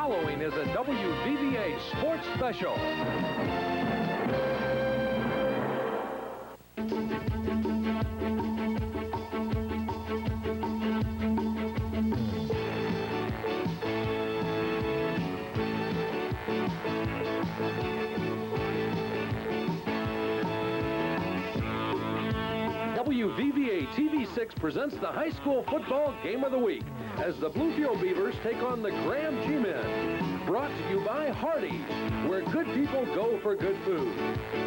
following is a WVVA Sports Special. WVVA TV6 presents the high school football game of the week as the Bluefield Beavers take on the Graham G-Men. Brought to you by Hardee's, where good people go for good food.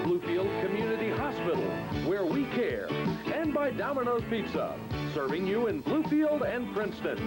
Bluefield Community Hospital, where we care. And by Domino's Pizza, serving you in Bluefield and Princeton.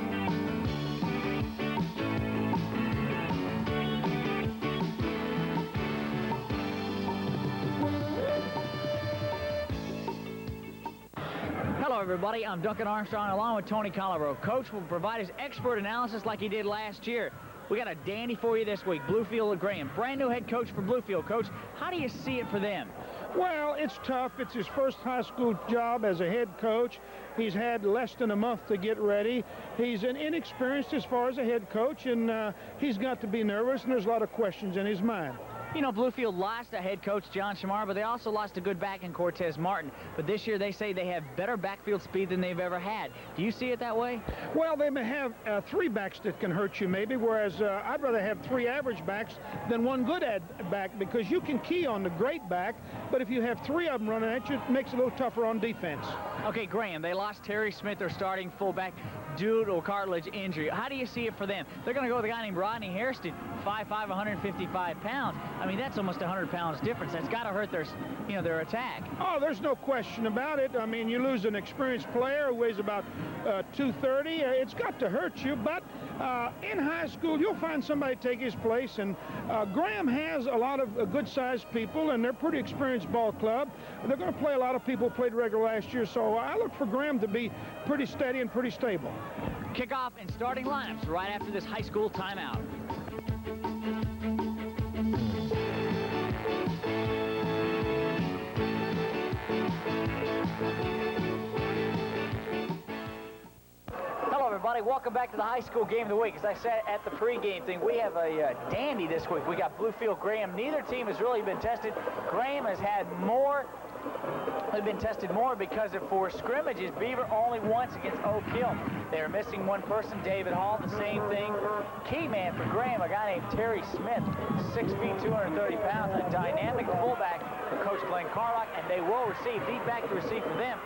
Hello, everybody. I'm Duncan Armstrong along with Tony Colliver. Coach will provide his expert analysis like he did last year. We got a dandy for you this week, Bluefield and Graham. Brand new head coach for Bluefield. Coach, how do you see it for them? Well, it's tough. It's his first high school job as a head coach. He's had less than a month to get ready. He's inexperienced as far as a head coach, and he's got to be nervous, and there's a lot of questions in his mind. You know, Bluefield lost a head coach, John Shamar, but they also lost a good back in Cortez Martin. But this year they say they have better backfield speed than they've ever had. Do you see it that way? Well, they may have three backs that can hurt you maybe, whereas I'd rather have three average backs than one good back, because you can key on the great back, but if you have three of them running at you, it makes it a little tougher on defense. Okay, Graham, they lost Terry Smith, their starting fullback, due to a cartilage injury. How do you see it for them? They're going to go with a guy named Rodney Hairston, 5'5", 155 pounds. I mean, that's almost 100 pounds difference. That's got to hurt their attack. Oh, there's no question about it. I mean, you lose an experienced player who weighs about 230. It's got to hurt you, but in high school, you'll find somebody take his place, and Graham has a lot of good-sized people, and they're a pretty experienced ball club. They're going to play a lot of people who played regular last year, so I look for Graham to be pretty steady and pretty stable. Kickoff and starting lineups right after this high school timeout. Hello, everybody. Welcome back to the high school game of the week. As I said at the pregame thing, we have a dandy this week. We got Bluefield Graham. Neither team has really been tested. Graham has had more. They've been tested more because of 4 scrimmages. Beaver only once against Oak Hill. They're missing one person, David Hall. The same thing. Key man for Graham, a guy named Terry Smith, 6 feet, 230 pounds, a dynamic fullback for Coach Glenn Carlock, and they will receive. Deep back to receive for them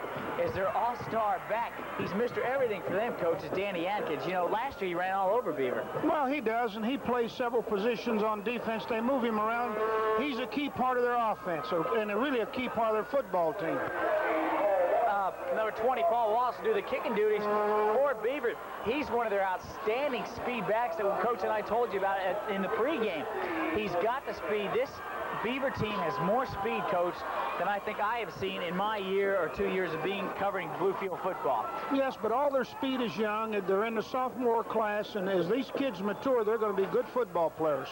is their all-star back. He's Mr. Everything for them, Coach, is Danny Atkins. You know, last year he ran all over Beaver. Well, he does, and he plays several positions on defense. They move him around. He's a key part of their offense, and really a key part of their football team. Number 20, Paul Wallace, will do the kicking duties for Beaver. He's one of their outstanding speed backs that Coach and I told you about in the pregame. He's got the speed. This Beaver team has more speed, Coach, than I think I have seen in my year or 2 years of covering Bluefield football. Yes, but all their speed is young, and they're in the sophomore class, and as these kids mature, they're going to be good football players.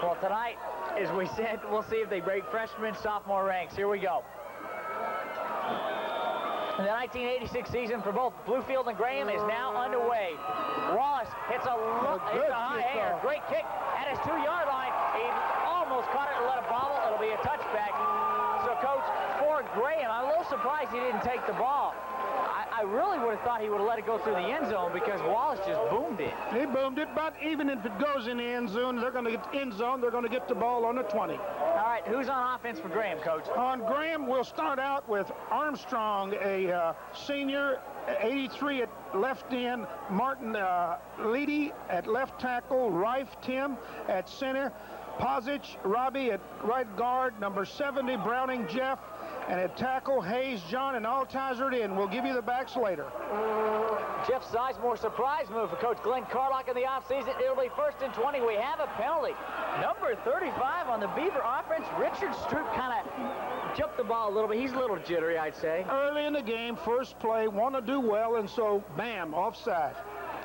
Well, tonight, as we said, we'll see if they break freshman, sophomore ranks. Here we go. The 1986 season for both Bluefield and Graham is now underway. Wallace hits a high air. Great kick at his 2-yard line. He almost caught it and let it bobble. It'll be a touchback. So, Coach, for Graham, I'm a little surprised he didn't take the ball. I really would have thought he would have let it go through the end zone because Wallace just boomed it. He boomed it, but even if it goes in the end zone, they're going to get end zone. They're going to get the ball on the 20. All right, who's on offense for Graham, Coach? On Graham, we'll start out with Armstrong, a senior, 83 at left end, Martin Leedy at left tackle, Rife Tim at center, Pozich Robbie at right guard, number 70 Browning Jeff, and at tackle, Hayes John, and all ties are in. We'll give you the backs later. Jeff Sizemore, surprise move for Coach Glenn Carlock in the offseason. It'll be 1st and 20. We have a penalty. Number 35 on the Beaver offense, Richard Stroop, kind of jumped the ball a little bit. He's a little jittery, I'd say. Early in the game, first play, want to do well, and so, bam, offside.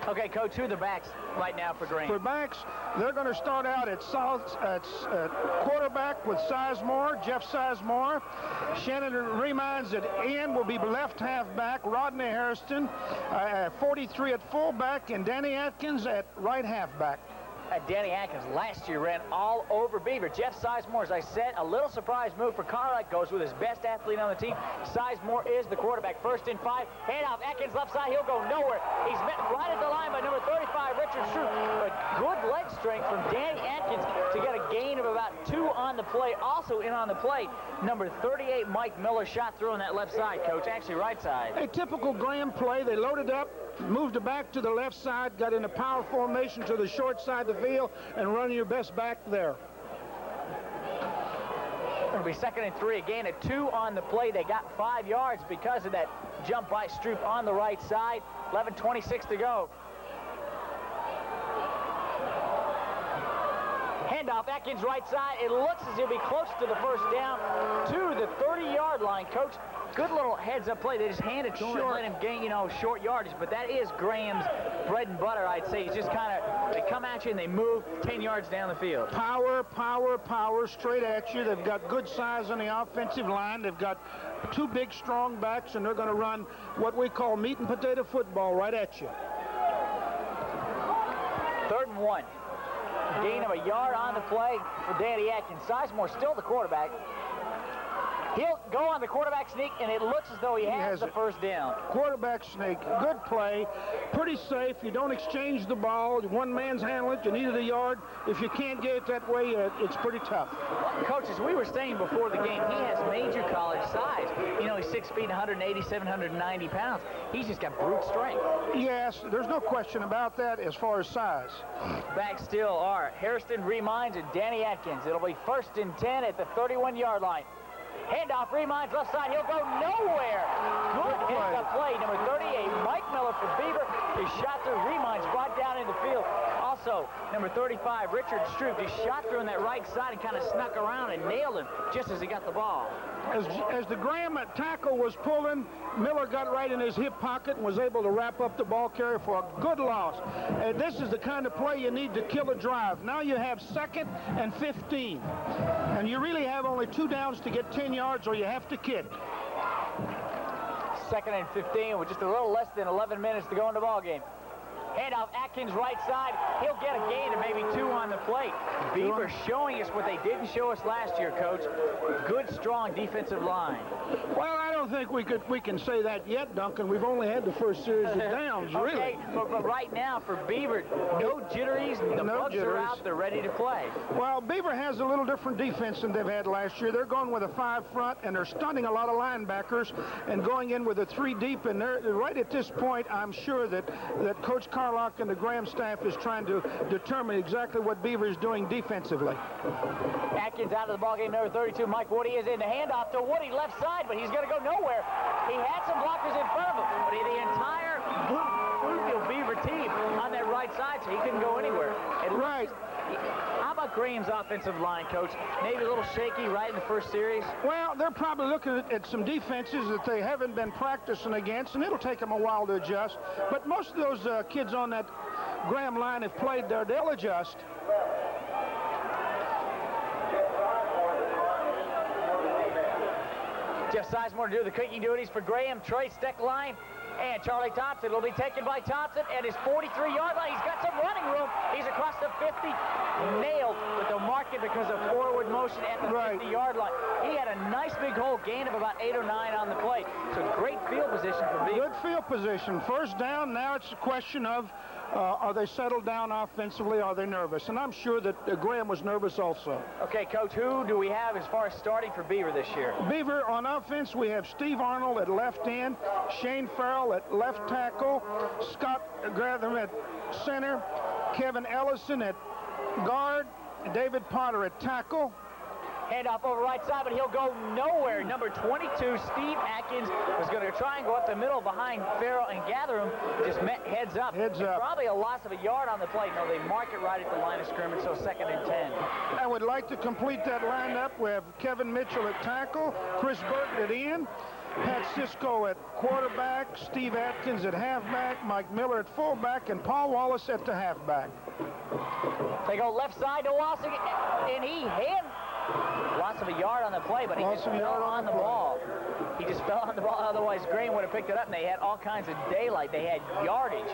Okay, Coach, who are the backs right now for Graham? For backs, they're going to start out at quarterback with Sizemore, Jeff Sizemore. Shannon Remines at end will be left halfback. Rodney Harrison, 43 at fullback, and Danny Atkins at right halfback. Danny Atkins last year ran all over Beaver. Jeff Sizemore, as I said, a little surprise move for Carlock, goes with his best athlete on the team. Sizemore is the quarterback. 1st and 5. Handoff, Atkins left side. He'll go nowhere. He's met right at the line by number 35, Richard Stroop. But good leg strength from Danny Atkins to get a gain of about 2 on the play. Also in on the play, number 38, Mike Miller, shot through on that left side, Coach. Actually, right side. A typical Graham play. They loaded up, moved it back to the left side, got in a power formation to the short side of the field, and run your best back there. It'll be 2nd and 3. A gain of 2 on the play. They got 5 yards because of that jump by Stroop on the right side. 11:26 to go. Handoff, Atkins right side. It looks as he'll be close to the first down to the 30-yard line, Coach. Good little heads-up play. They just hand it to him and let him gain, short yardage. But that is Graham's bread and butter, I'd say. It's just kind of, they come at you and they move 10 yards down the field. Power, power, power, straight at you. They've got good size on the offensive line. They've got 2 big, strong backs, and they're going to run what we call meat and potato football right at you. 3rd and 1. Gain of a yard on the play for Danny Atkins. Sizemore still the quarterback. He'll go on the quarterback sneak, and it looks as though he has the first down. Quarterback sneak, good play, pretty safe. You don't exchange the ball. One man's handling it. You needed a yard. If you can't get it that way, it's pretty tough. Well, Coach, as we were saying before the game, he has major college size. He's 6 feet, 187, 190 pounds. He's just got brute strength. Yes, there's no question about that as far as size. Back still are Hairston, Remines, and Danny Atkins. It'll be 1st and 10 at the 31-yard line. Handoff, Remines left side. He'll go nowhere. Good heads-up play. Number 38, Mike Miller for Beaver. He shot through. Remines brought down in the field. Also, number 35, Richard Stroop. He shot through on that right side and kind of snuck around and nailed him just as he got the ball. As the Graham tackle was pulling, Miller got right in his hip pocket and was able to wrap up the ball carrier for a good loss. And this is the kind of play you need to kill a drive. Now you have 2nd and 15. And you really have only 2 downs to get 10 yards or you have to kick. 2nd and 15 with just a little less than 11 minutes to go in the ball game. Handoff, Atkins right side. He'll get a gain of maybe 2 on the plate. Beaver showing us what they didn't show us last year, Coach. Good, strong defensive line. Well, I don't think we can say that yet, Duncan. We've only had the first series of downs, really. Okay, but right now for Beaver, no jitteries. The bugs are out. They're ready to play. Well, Beaver has a little different defense than they've had last year. They're going with a 5 front, and they're stunning a lot of linebackers and going in with a 3 deep. And they're right at this point, I'm sure that Coach Carlock and the Graham staff is trying to determine exactly what Beaver is doing defensively. Atkins out of the ballgame, number 32, Mike Woody is in the handoff to Woody, left side, but he's going to go nowhere. He had some blockers in front of him, but the entire Bluefield Beaver team on that right side, so he couldn't go anywhere. Right. How about Graham's offensive line, Coach? Maybe a little shaky right in the first series? Well, they're probably looking at some defenses that they haven't been practicing against, and it'll take them a while to adjust. But most of those kids on that Graham line have played there. They'll adjust. Jeff Sizemore to do the kicking duties for Graham. Trey Steckline and Charlie Thompson. It'll be taken by Thompson at his 43-yard line. He's got some running room. He's across the 50. Nailed, but they'll mark it because of forward motion at the 50-yard line. He had a nice big hole, gain of about 8 or 9 on the play. So great field position for Beaver. Good field position. First down. Now it's a question of are they settled down offensively? Are they nervous? And I'm sure that Graham was nervous also. Okay, Coach, who do we have as far as starting for Beaver this year? Beaver on offense, we have Steve Arnold at left end, Shane Farrell at left tackle, Scott Gratham at center, Kevin Ellison at guard, David Potter at tackle. Handoff over right side, but he'll go nowhere. Number 22, Steve Atkins, was going to try and go up the middle behind Farrell and gather him. Just met heads up. Heads up. Probably a loss of a yard on the play. No, they mark it right at the line of scrimmage, so 2nd and 10. I would like to complete that lineup. We have Kevin Mitchell at tackle, Chris Burton at end, Pat Sisko at quarterback, Steve Atkins at halfback, Mike Miller at fullback, and Paul Wallace at the halfback. They go left side to Wallace, and he loss of a yard on the play, but he just fell on the ball. He just fell on the ball. Otherwise, Graham would have picked it up, and they had all kinds of daylight. They had yardage.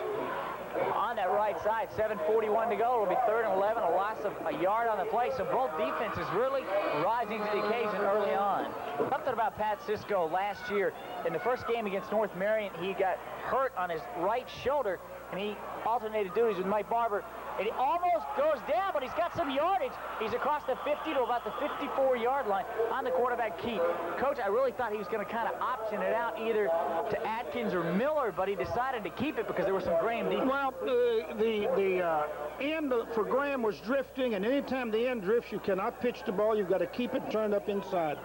on that right side. 7:41 to go. It'll be 3rd and 11, a loss of a yard on the play. So both defenses really rising to the occasion early on. Something about Pat Cisco last year. In the first game against North Marion, he got hurt on his right shoulder, and he alternated duties with Mike Barber. And he almost goes down, but he's got some yardage. He's across the 50 to about the 54-yard line on the quarterback keep. Coach, I really thought he was going to kind of option it out either to Atkins or Miller, but he decided to keep it because there was some Graham defense. Well, the end for Graham was drifting, and anytime the end drifts, you cannot pitch the ball. You've got to keep it turned up inside.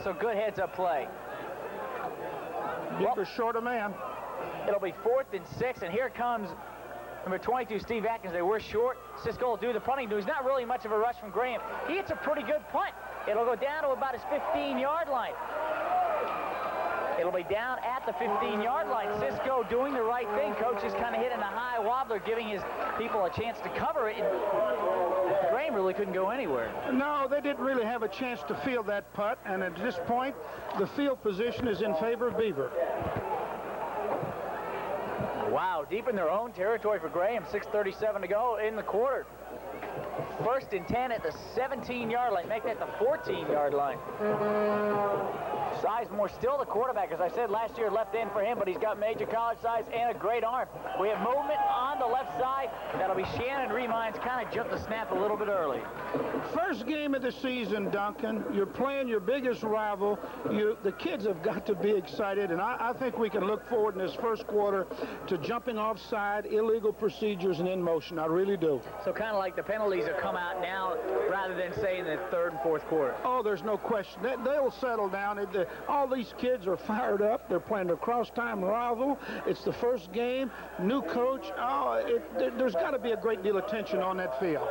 So good heads-up play. Beaver short a man. It'll be 4th and 6, and here comes number 22, Steve Atkins. They were short. Cisco will do the punting. There's not really much of a rush from Graham. He hits a pretty good punt. It'll go down to about his 15-yard line. It'll be down at the 15-yard line. Cisco doing the right thing. Coach is kind of hitting a high wobbler, giving his people a chance to cover it. And Graham really couldn't go anywhere. No, they didn't really have a chance to field that putt, and at this point, the field position is in favor of Beaver. Wow, deep in their own territory for Graham. 6:37 to go in the quarter. 1st and 10 at the 17-yard line. Make that the 14-yard line. Sizemore still the quarterback. As I said last year, left end for him, but he's got major college size and a great arm. We have movement on the left side. That'll be Shannon Remines. Kind of jumped the snap a little bit early. First game of the season, Duncan. You're playing your biggest rival. The kids have got to be excited, and I think we can look forward in this first quarter to jumping offside, illegal procedures, and in motion. I really do. So kind of like the penalties have come out now rather than say in the 3rd and 4th quarter. Oh, there's no question. They'll settle down. All these kids are fired up. They're playing their cross-time rival. It's the first game, new coach. There's got to be a great deal of tension on that field.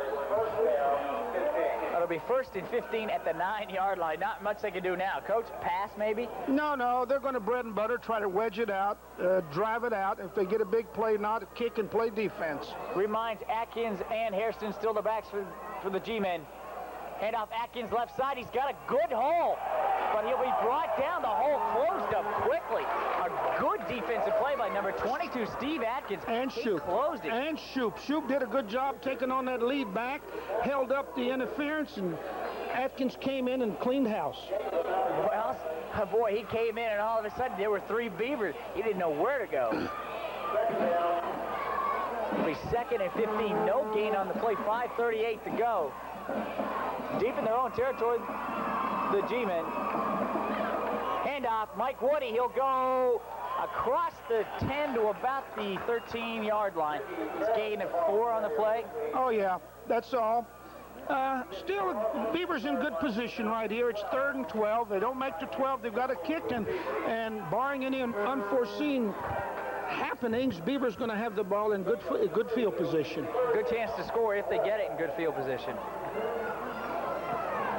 It'll be 1st and 15 at the 9-yard line. Not much they can do now. Coach, pass maybe? No. They're going to bread and butter, try to wedge it out, drive it out. If they get a big play, not kick and play defense. Reminds Atkins and Hairston still the backs for the G-men. Hand off Atkins left side. He's got a good hole, but he'll be brought down. The hole closed up quickly. A good defensive play by number 22, Steve Atkins. And Shoop. Closed it. And Shoop. Shoop did a good job taking on that lead back, held up the interference, and Atkins came in and cleaned house. Well, boy, he came in, and all of a sudden there were 3 Beavers. He didn't know where to go. It'll be 2nd and 15. No gain on the play. 5:38 to go. Deep in their own territory, the G-men. Handoff, Mike Woody. He'll go across the 10 to about the 13-yard line. It's gain of 4 on the play. Oh, yeah, that's all. Still, Beavers in good position right here. It's 3rd and 12. They don't make the 12. They've got a kick, and barring any unforeseen happenings, Beaver's going to have the ball in good field position. Good chance to score if they get it in good field position.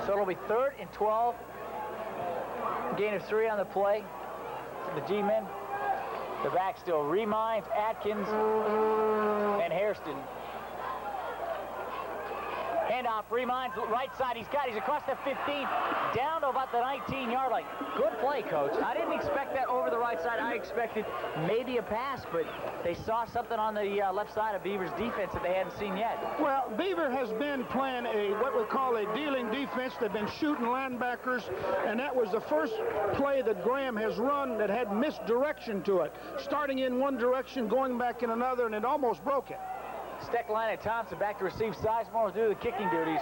So it'll be 3rd and 12. Gain of 3 on the play for the G-men. The back still Remines, Atkins, and Hairston. Handoff, Remines, right side. He's across the 15, down to about the 19-yard line. Good play, Coach. I didn't expect that over the right side. I expected maybe a pass, but they saw something on the left side of Beaver's defense that they hadn't seen yet. Well, Beaver has been playing what we call a dealing defense. They've been shooting linebackers, and that was the first play that Graham has run that had misdirection to it. Starting in one direction, going back in another, and it almost broke it. Steckline and Thompson back to receive. Sizemore will do the kicking duties.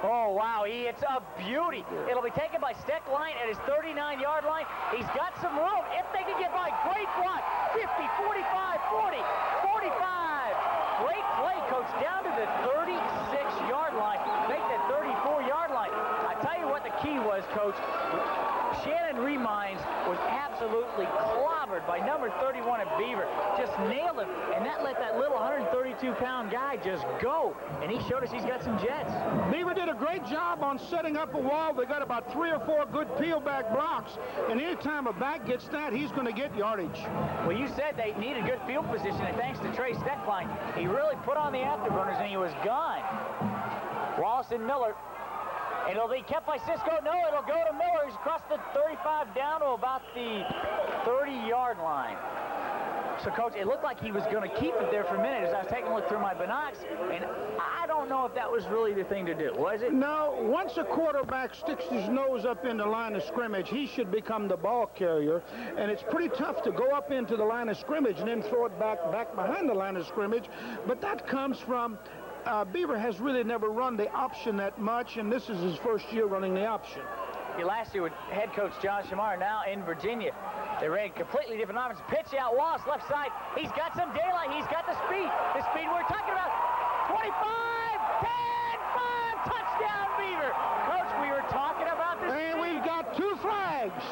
Oh, wow, it's a beauty. It'll be taken by Steckline at his 39-yard line. He's got some room if they can get by. Great block. 50, 45, 40, 45. Great play, Coach, down to the 36-yard line. Make that 34-yard line. I tell you what the key was, Coach. Shannon Remines was absolutely clobbered by number 31 at Beaver. Just nailed him, and that let that little 132-pound guy just go. And he showed us he's got some jets. Beaver did a great job on setting up a wall. They got about 3 or 4 good peel-back blocks, and anytime a back gets that, he's going to get yardage. Well, you said they needed good field position, and thanks to Trey Steckline, he really put on the afterburners, and he was gone. Wallace and Miller. And it'll be kept by Cisco. No, it'll go to Miller. He's across the 35 down to about the 30-yard line. So, Coach, it looked like he was going to keep it there for a minute as I was taking a look through my binocs, and I don't know if that was really the thing to do, was it? No, once a quarterback sticks his nose up in the line of scrimmage, he should become the ball carrier, and it's pretty tough to go up into the line of scrimmage and then throw it back behind the line of scrimmage, but that comes from Beaver has really never run the option that much, and this is his first year running the option. Last year with head coach John Shamar, now in Virginia. They ran completely different offense. Pitch out, Wallace, left side. He's got some daylight. He's got the speed. The speed we're talking about. 25, 10, 5, touchdown, Beaver. Coach, we were talking about this. And we've got 2 flags.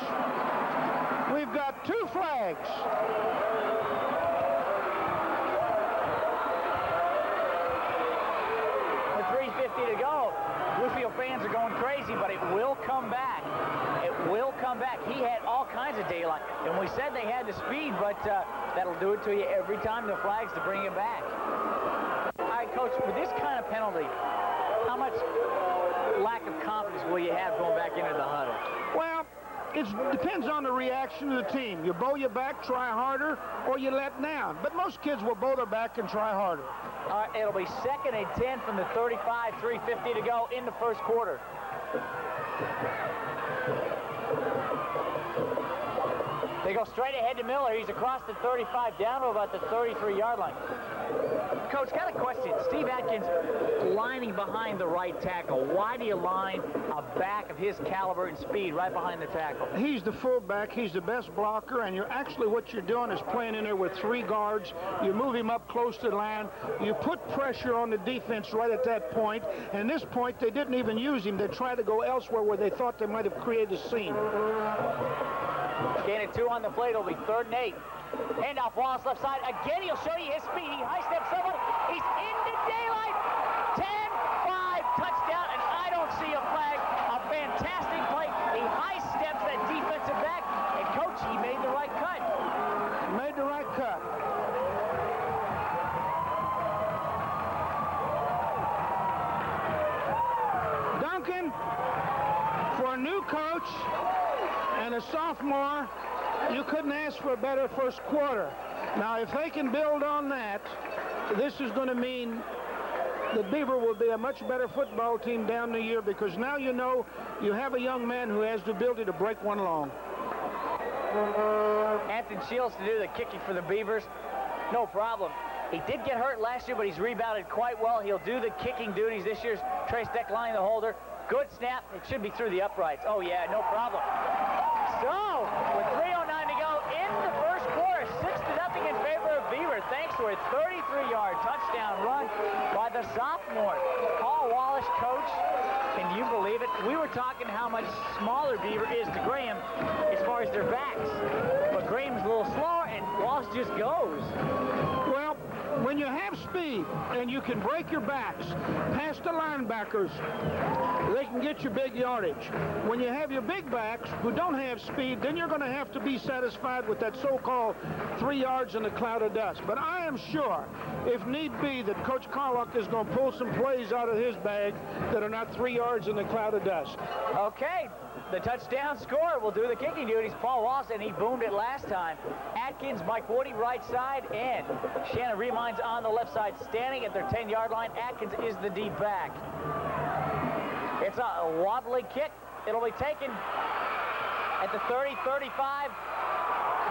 We've got 2 flags. With 3:50 to go. Bluefield fans are going crazy, but it will come back. It will come back. He had all kinds of daylight, and we said they had the speed, but that'll do it to you every time the flags to bring it back. All right, Coach, with this kind of penalty, how much lack of confidence will you have going back into the huddle? Well, it depends on the reaction of the team. You bow your back, try harder, or you let down. But most kids will bow their back and try harder. All right, it'll be 2nd and 10 from the 35, 3:50 to go in the first quarter. They go straight ahead to Miller. He's across the 35, down to about the 33-yard line. Coach, got a question. Steve Atkins lining behind the right tackle. Why do you line a back of his caliber and speed right behind the tackle? He's the fullback. He's the best blocker, and what you're doing is playing in there with 3 guards. You move him up close to the line. You put pressure on the defense right at that point. And at this point, they didn't even use him. They tried to go elsewhere where they thought they might have created a seam. Gain of 2 on the plate. It'll be 3rd and 8. Handoff, Wallace left side. Again, he'll show you his speed. He high steps somebody. He's into daylight. 10-5 touchdown, and I don't see a flag. A fantastic play. He high steps that defensive back, and Coach, he made the right cut. Made the right cut. Duncan, for a new coach and a sophomore, you couldn't ask for a better first quarter. Now, if they can build on that, this is going to mean that Beaver will be a much better football team down the year, because now you know you have a young man who has the ability to break one long. Anthony Shields to do the kicking for the Beavers. No problem. He did get hurt last year, but he's rebounded quite well. He'll do the kicking duties this year's Trace Deckline, the holder. Good snap. It should be through the uprights. Oh, yeah, no problem. So, with 3:09 to go in the first quarter, 6-0 in favor of Beaver, thanks to a 33-yard touchdown run by the sophomore. Paul Wallace, coach, can you believe it? We were talking how much smaller Beaver is to Graham as far as their backs. But Graham's a little slower, and Wallace just goes. Well, when you have speed and you can break your backs past the linebackers, they can get you big yardage. When you have your big backs who don't have speed, then you're going to have to be satisfied with that so-called 3 yards in a cloud of dust. But I am sure, if need be, that Coach Carlock is going to pull some plays out of his bag that are not 3 yards in a cloud of dust. Okay, the touchdown scorer will do the kicking duties. Paul Wallace, and he boomed it last time. Atkins, Mike Woody, right side, and Shannon Remines on the left side, standing at their 10-yard line. Atkins is the deep back. It's a wobbly kick. It'll be taken at the 30, 35.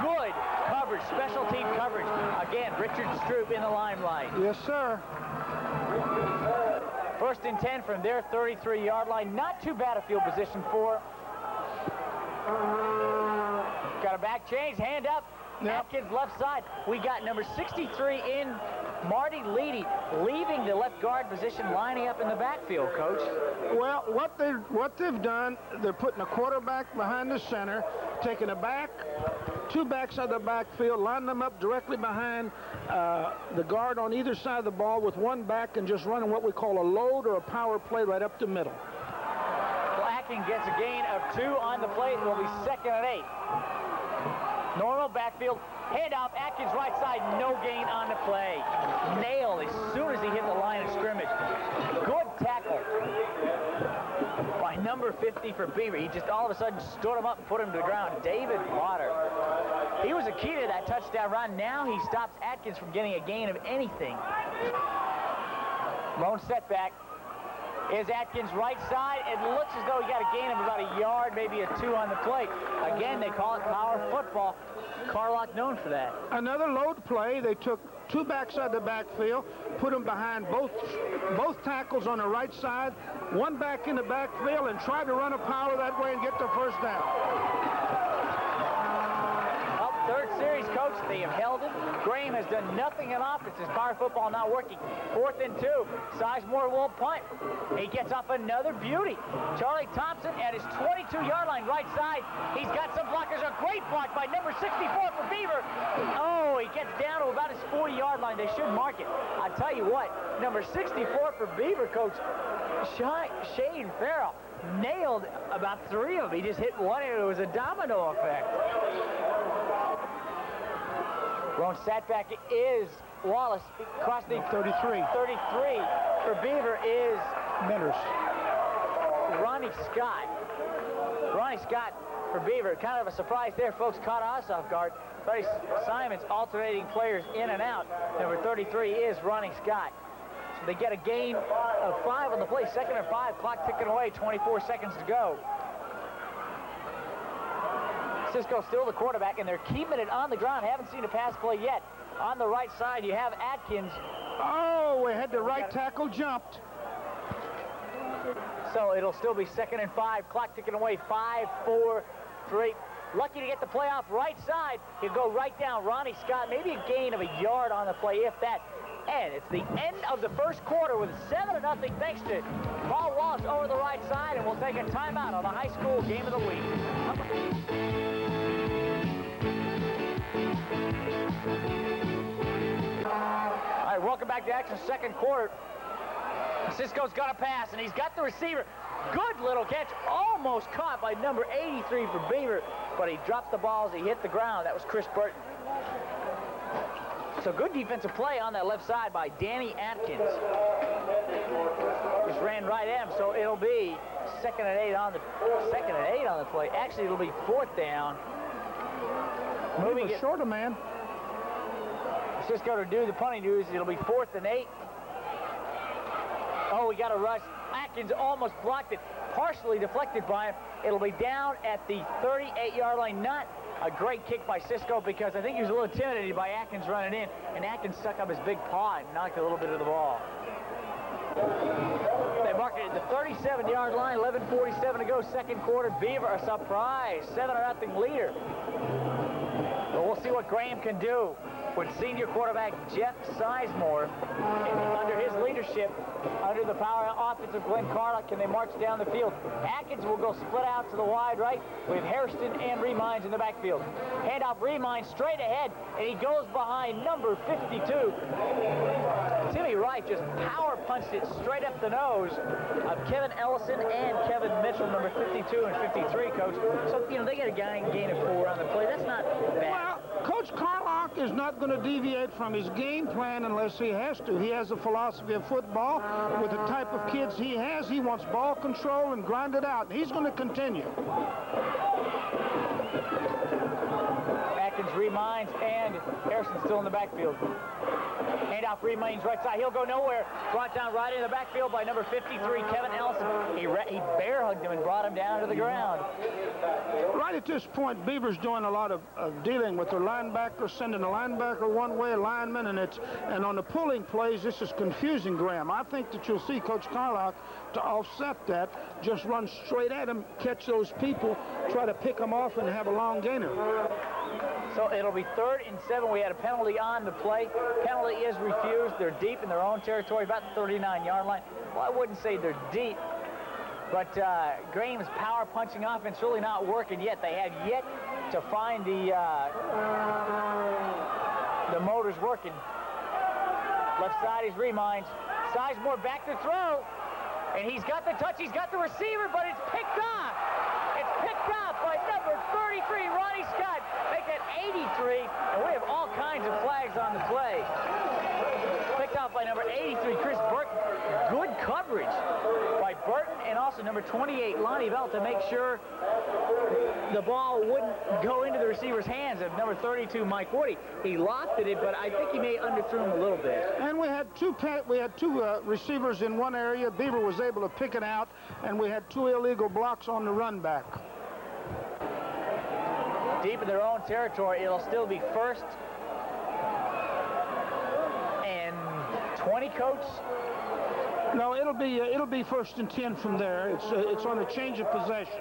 Good coverage, special team coverage. Again, Richard Stroop in the limelight. Yes, sir. 1st and 10 from their 33-yard line. Not too bad a field position for. Got a back change, hand up. Yep. Atkins left side. We got number 63 in, Marty Leedy, leaving the left guard position, lining up in the backfield, Coach. Well, what they've done, they're putting a quarterback behind the center, taking a back, 2 backs out of the backfield, lining them up directly behind the guard on either side of the ball with 1 back, and just running what we call a load or a power play right up the middle. Well, Atkins gets a gain of 2 on the play. It will be 2nd and 8. Normal backfield, handoff, Atkins right side, no gain on the play. Nailed as soon as he hit the line of scrimmage. Good tackle by number 50 for Beaver. He just all of a sudden stood him up and put him to the ground. David Potter. He was a key to that touchdown run. Now he stops Atkins from getting a gain of anything. Lone setback. Is Atkins right side. It looks as though he got a gain of about a yard, maybe a 2 on the play. Again, they call it power football. Carlock known for that. Another load play. They took 2 backs out of the backfield, put them behind both tackles on the right side, 1 back in the backfield, and tried to run a power that way and get the first down. Third series, coach, they have held it. Graham has done nothing in offense. His power football not working. 4th and 2. Sizemore will punt. He gets off another beauty. Charlie Thompson at his 22-yard line, right side. He's got some blockers. A great block by number 64 for Beaver. Oh, he gets down to about his 40-yard line. They should mark it. I tell you what, number 64 for Beaver, coach, Shane Farrell, nailed about 3 of them. He just hit one, and it was a domino effect. Lone setback is Wallace. Across the 33. 33 for Beaver is Minners. Ronnie Scott. Ronnie Scott for Beaver. Kind of a surprise there, folks. Caught us off guard. Freddie Simons alternating players in and out. Number 33 is Ronnie Scott. So they get a gain of 5 on the play. 2nd and 5. Clock ticking away. 24 seconds to go. Cisco still the quarterback, and they're keeping it on the ground. Haven't seen a pass play yet. On the right side, you have Atkins. Oh, we had the right tackle jumped. So it'll still be 2nd and 5. Clock ticking away. 5, 4, 3. Lucky to get the play off right side. He'll go right down. Ronnie Scott, maybe a gain of a yard on the play, if that. And it's the end of the first quarter with 7-0 thanks to Paul Wallace over the right side, and we'll take a timeout on the high school game of the week. All right, welcome back to action, 2nd quarter. Cisco's got a pass, and he's got the receiver. Good little catch, almost caught by number 83 for Beaver, but he dropped the ball as he hit the ground. That was Chris Burton. So good defensive play on that left side by Danny Atkins. Just ran right at him, so it'll be 2nd and 8 on the play. Actually, it'll be 4th down. Moving it shorter, man. Cisco to do the punting duties. It'll be 4th and 8. Oh, we got a rush. Atkins almost blocked it, partially deflected by him. It'll be down at the 38-yard line. Not a great kick by Cisco because I think he was a little intimidated by Atkins running in, and Atkins stuck up his big paw and knocked a little bit of the ball. They mark it at the 37-yard line, 11:47 to go, 2nd quarter. Beaver, a surprise, 7-0 leader. But we'll see what Graham can do with senior quarterback Jeff Sizemore. Under his leadership, under the power offense of Glenn Carlock, can they march down the field? Atkins will go split out to the wide right with Hairston and Remines in the backfield. Handoff Remines straight ahead, and he goes behind number 52. Timmy Wright just power punched it straight up the nose of Kevin Ellison and Kevin Mitchell, number 52 and 53, coach. So, you know, they get a gain of 4 on the play. That's not bad. Well, Coach Carlock is not going to deviate from his game plan unless he has to. He has a philosophy of football. With the type of kids he has, he wants ball control and grind it out. And he's going to continue. Atkins, Remines, and Harrison still in the backfield. Handoff, Remines right side. He'll go nowhere. Brought down right in the backfield by number 53, Kevin Ellison. He bear hugged him and brought him down to the ground. Right at this point, Beaver's doing a lot of dealing with their linebacker, sending a linebacker one way, a lineman, and on the pulling plays, this is confusing Graham. I think that you'll see Coach Carlock, to offset that, just run straight at him, catch those people, try to pick them off, and have a long gainer. So it'll be 3rd and 7. We had a penalty on the play. Penalty is refused. They're deep in their own territory, about the 39-yard line. Well, I wouldn't say they're deep, but Graham's power punching offense really not working yet. They have yet to find the motors working. Left side is Remines. Sizemore back to throw, and he's got the touch. He's got the receiver, but it's picked off. It's picked off by number 33, Ronnie Scott. Make that 83, and we have all kinds of flags on the play. Picked off by number 83, Chris Burton. Good coverage by Burton and also also number 28, Lonnie Bell, to make sure the ball wouldn't go into the receiver's hands of number 32, Mike Woody. He lofted it, but I think he may underthrew him a little bit. And we had two receivers in one area. Beaver was able to pick it out, and we had 2 illegal blocks on the run back. Deep in their own territory, it'll still be 1st and 20, Coach? No, it'll be 1st and 10 from there. It's on a change of possession.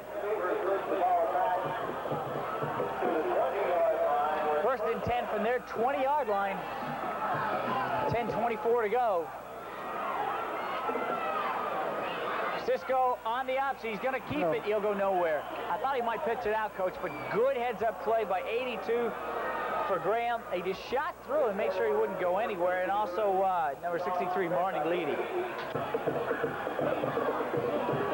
1st and 10 from their 20-yard line. 10:24 to go. Cisco on the option. He's going to keep it. He'll go nowhere. I thought he might pitch it out, Coach, but good heads-up play by 82 for Graham. He just shot through and made sure he wouldn't go anywhere. And also number 63, Marnie Leedy.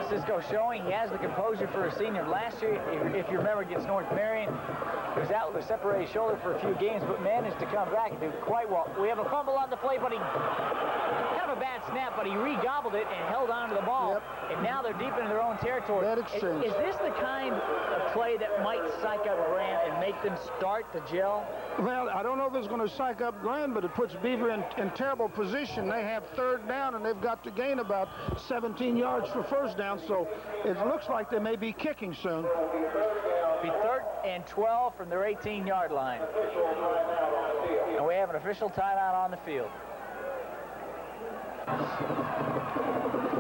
Cisco showing he has the composure for a senior. Last year, if you remember, against North Marion, he was out with a separated shoulder for a few games, but managed to come back and do quite well. We have a fumble on the play, but he kind of a bad snap, but he re-gobbled it and held on to the ball. Yep. And now they're deep into their own territory. That exchange. Is this the kind of play that might psych up Graham and make them start to gel? Well, I don't know if it's going to psych up Graham, but it puts Beaver in terrible position. They have 3rd down, and they've got to gain about 17 yards for 1st down, so it looks like they may be kicking soon. Be 3rd and 12 from their 18-yard line. And we have an official timeout on the field.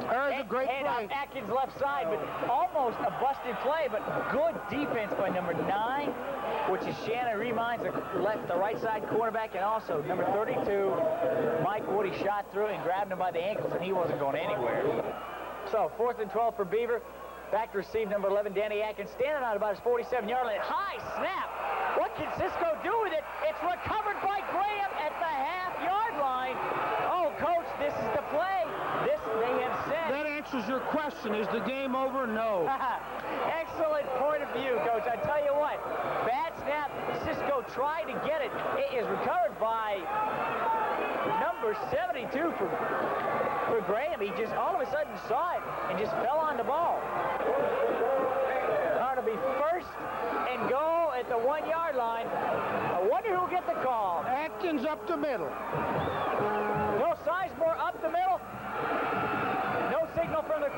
There's a great play. Atkins left side, but almost a busted play, but good defense by number 9, which is Shannon Remines, the right side cornerback, and also number 32, Mike Woody shot through and grabbed him by the ankles, and he wasn't going anywhere. So 4th and 12 for Beaver. Back to receive number 11, Danny Atkins, standing on about his 47-yard line. High snap. What can Cisco do with it? It's recovered by Graham at the half-yard line. Oh, Coach, this is the play. This, they have said. That answers your question. Is the game over? No. Excellent point of view, Coach. I tell you what, bad snap. Cisco tried to get it. It is recovered by number 72 for Graham. He just all of a sudden saw it and just fell on the ball. It'll be 1st and goal at the 1-yard line. I wonder who'll get the call. Atkins up the middle. No, Sizemore up the middle. No signal from the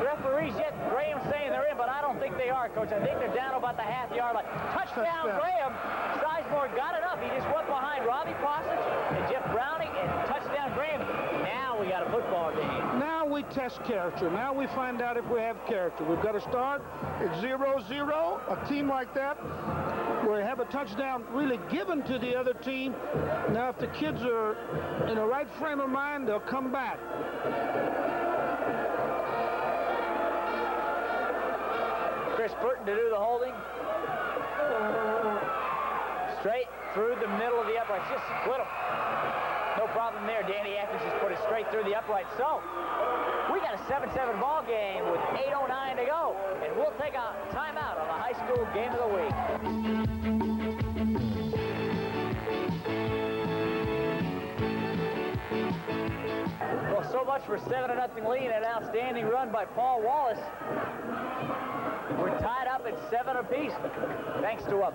referees yet. Graham's saying they're in, but I don't think they are, Coach. I think they're down about the half-yard line. Touchdown, Graham. Sizemore got it up. He just went behind Robbie Posich and Jeff Browning, and touchdown, Graham. Now we got a football game. Now we test character. Now we find out if we have character. We've got to start at 0-0. A team like that, where we have a touchdown really given to the other team. Now, if the kids are in the right frame of mind, they'll come back. Chris Burton to do the holding. Straight through the middle of the uprights. Just split them. No problem there. Danny Atkins just put it straight through the upright. So, we got a 7-7 ball game with 8:09 to go. And we'll take a timeout on the high school game of the week. Well, so much for 7-0 lead and an outstanding run by Paul Wallace. We're tied up at 7 apiece, thanks to a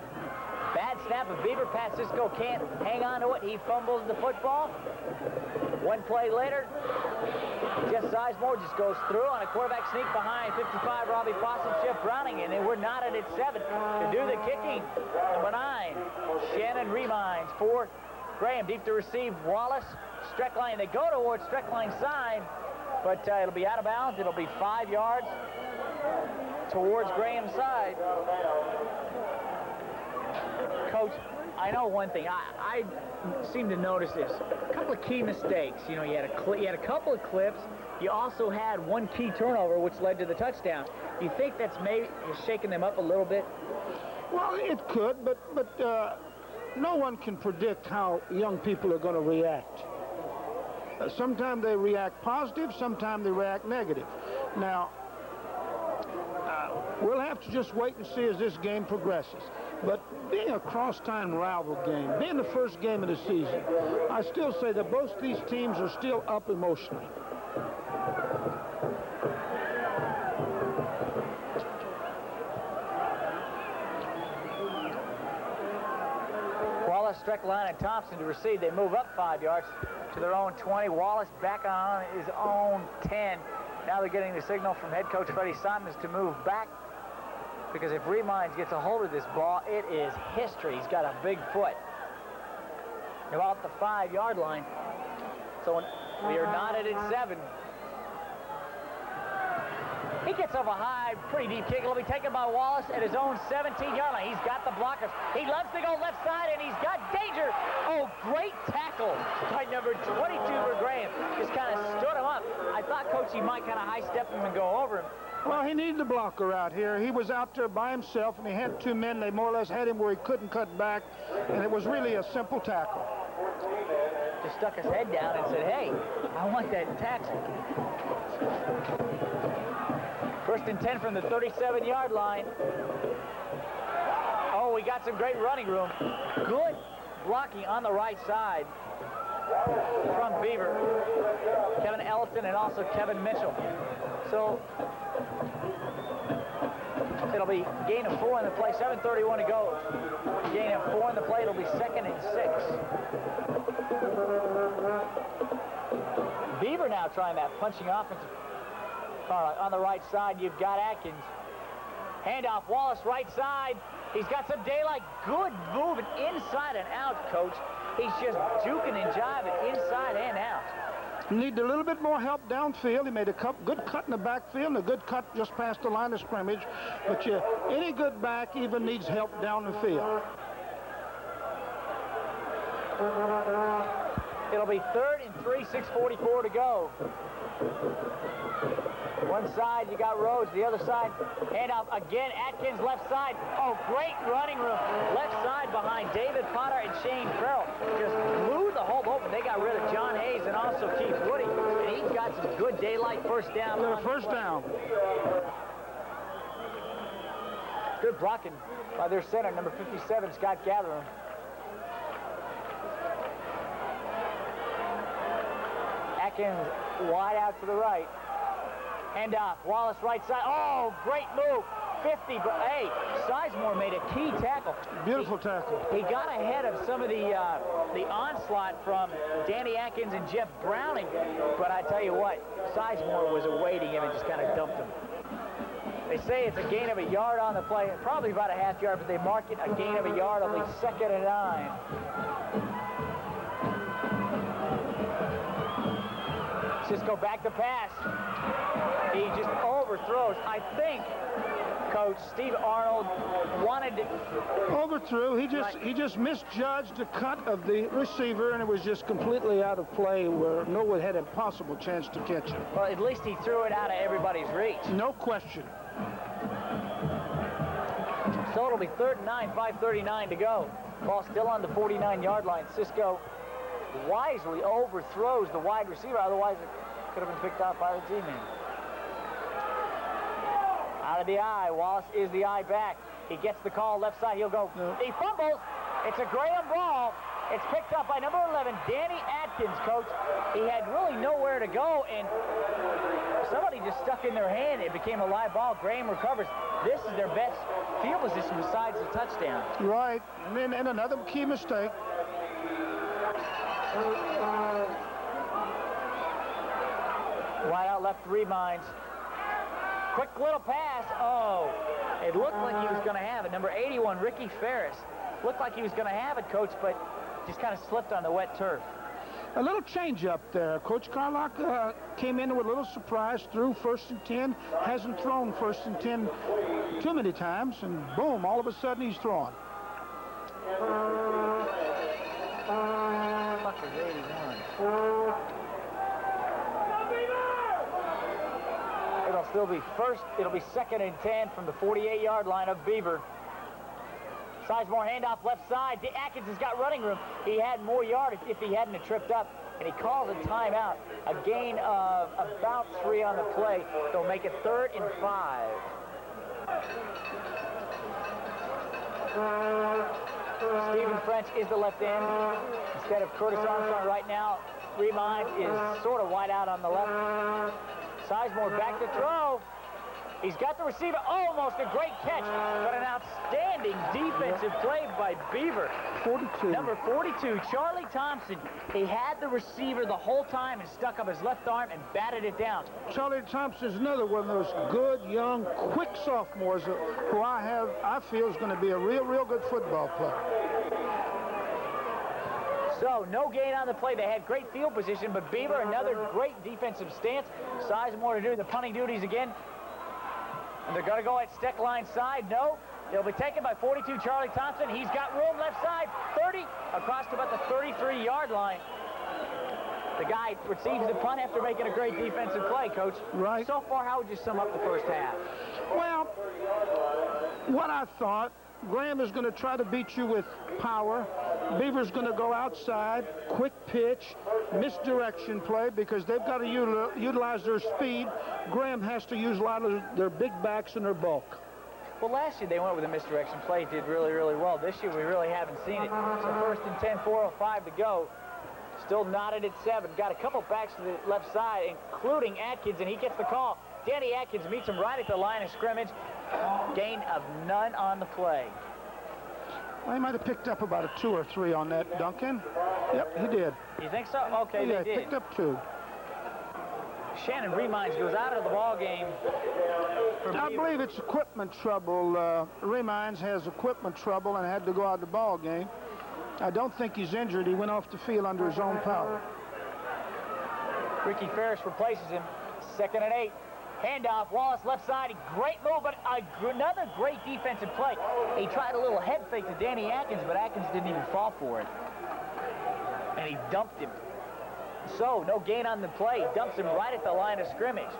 bad snap of Beaver. Pat Cisco can't hang on to it. He fumbles the football. One play later, Jeff Sizemore just goes through on a quarterback sneak behind 55, Robbie Foss, Jeff Browning, and then we're knotted at 7 to do the kicking. Number 9, Shannon Remines for Graham. Deep to receive, Wallace. Streckline, they go towards Streckline's side, but it'll be out of bounds. It'll be 5 yards towards Graham's side. Coach, I know one thing. I seem to notice this. A couple of key mistakes. You know, you had a couple of clips. You also had one key turnover, which led to the touchdown. Do you think that's maybe shaking them up a little bit? Well, it could, but no one can predict how young people are going to react. Sometimes they react positive, sometimes they react negative. Now, we'll have to just wait and see as this game progresses. But being a cross-time rival game, being the first game of the season, I still say that both these teams are still up emotionally. Streckline and Thompson to receive. They move up 5 yards to their own 20. Wallace back on his own 10. Now they're getting the signal from head coach Freddie Simons to move back, because if Remines gets a hold of this ball, it is history. He's got a big foot. About the 5-yard line. So we are knotted at 7. He gets off a high, pretty deep kick. It'll be taken by Wallace at his own 17-yard line. He's got the blockers. He loves to go left side, and he's got danger. Oh, great tackle by number 22 for Graham. Just kind of stood him up. I thought, Coach, he might kind of high-step him and go over him. Well, he needed a blocker out here. He was out there by himself, and he had 2 men. They more or less had him where he couldn't cut back, and it was really a simple tackle. Just stuck his head down and said, hey, I want that tackle. 1st and 10 from the 37-yard line. Oh, we got some great running room. Good blocking on the right side from Beaver. Kevin Ellison and also Kevin Mitchell. So it'll be gain of 4 in the play, 7:31 to go. Gain of 4 in the play, it'll be 2nd and 6. Beaver now trying that punching offensive. On the right side, you've got Atkins. Handoff, Wallace, right side. He's got some daylight. Good moving inside and out, Coach. He's just juking and jiving inside and out. Need a little bit more help downfield. He made a good cut in the backfield and a good cut just past the line of scrimmage. But any good back even needs help down the field. It'll be 3rd and 3, 6:44 to go. One side, you got Rhodes. The other side, handoff again. Atkins, left side. Oh, great running room. Left side behind David Potter and Shane Farrell. Just blew the hole open. They got rid of John Hayes and also Keith Woody. And he's got some good daylight first down. First down. Good blocking by their center, number 57, Scott Gatherer. Atkins wide out to the right. Handoff, Wallace right side. Oh, great move. 50, but hey, Sizemore made a key tackle. Beautiful tackle. He got ahead of some of the onslaught from Danny Atkins and Jeff Browning, but I tell you what, Sizemore was awaiting him and just kind of dumped him. They say it's a gain of a yard on the play, probably about a half yard, but they mark it a gain of a yard on the 2nd and 9. Cisco back to pass. He just overthrows. I think, Coach, Steve Arnold wanted to overthrew. He just misjudged the cut of the receiver, and it was just completely out of play where no one had a possible chance to catch it. Well, at least he threw it out of everybody's reach. No question. So it'll be 3rd and 9, 5:39 to go. Ball still on the 49-yard line. Cisco wisely overthrows the wide receiver, otherwise it could have been picked off by the G-man. Out of the eye, Wallace is the eye back. He gets the call left side, he'll go. No. He fumbles. It's a Graham ball. It's picked up by number 11, Danny Atkins, Coach. He had really nowhere to go, and somebody just stuck in their hand. It became a live ball. Graham recovers. This is their best field position besides the touchdown. Right, and then another key mistake. Wide out left, Remines. Quick little pass. Oh, it looked like he was going to have it. Number 81, Ricky Ferris. Looked like he was going to have it, Coach, but just kind of slipped on the wet turf. A little change up there. Coach Carlock came in with a little surprise, threw 1st and 10, hasn't thrown 1st and 10 too many times, and boom, all of a sudden he's throwing. Fucker's 81. It'll still be it'll be 2nd and 10 from the 48-yard line of Beaver. Sizemore handoff left side. Atkins has got running room. He had more yardage if he hadn't tripped up, and he calls a timeout. A gain of about 3 on the play. They'll make it 3rd and 5. Stephen French is the left end instead of Curtis Armstrong right now. Remines is sort of wide out on the left. Sizemore back to throw. He's got the receiver. Almost a great catch, but an outstanding defensive play by Beaver. 42. Number 42, Charlie Thompson. He had the receiver the whole time and stuck up his left arm and batted it down. Charlie Thompson is another one of those good, young, quick sophomores who I feel is going to be a real good football player. So, no gain on the play. They had great field position, but Beaver, another great defensive stance. Sizemore to do the punting duties again. And they're going to go at stick line side. No. They'll be taken by 42, Charlie Thompson. He's got room left side, 30, across to about the 33-yard line. The guy receives the punt after making a great defensive play, Coach. Right. So far, how would you sum up the first half? Well, what I thought, Graham is going to try to beat you with power. Beaver's going to go outside, quick pitch, misdirection play because they've got to utilize their speed. Graham has to use a lot of their big backs and their bulk. Well, last year they went with a misdirection play, did really well. This year we really haven't seen it. So first and 10, 4:05 to go. Still knotted at 7. Got a couple backs to the left side, including Atkins, and he gets the call. Danny Atkins meets him right at the line of scrimmage. Gain of none on the play. Well, he might have picked up about a 2 or 3 on that, Duncan. Yep, he did. You think so? Okay, yeah, they did. Picked up 2. Shannon Remines goes out of the ball game. I believe it's equipment trouble. Remines has equipment trouble and had to go out of the ball game. I don't think he's injured. He went off the field under his own power. Ricky Ferris replaces him. 2nd and 8. Handoff, Wallace left side. Great move, but another great defensive play. He tried a little head fake to Danny Atkins, but Atkins didn't even fall for it. And he dumped him. So, no gain on the play. Dumps him right at the line of scrimmage.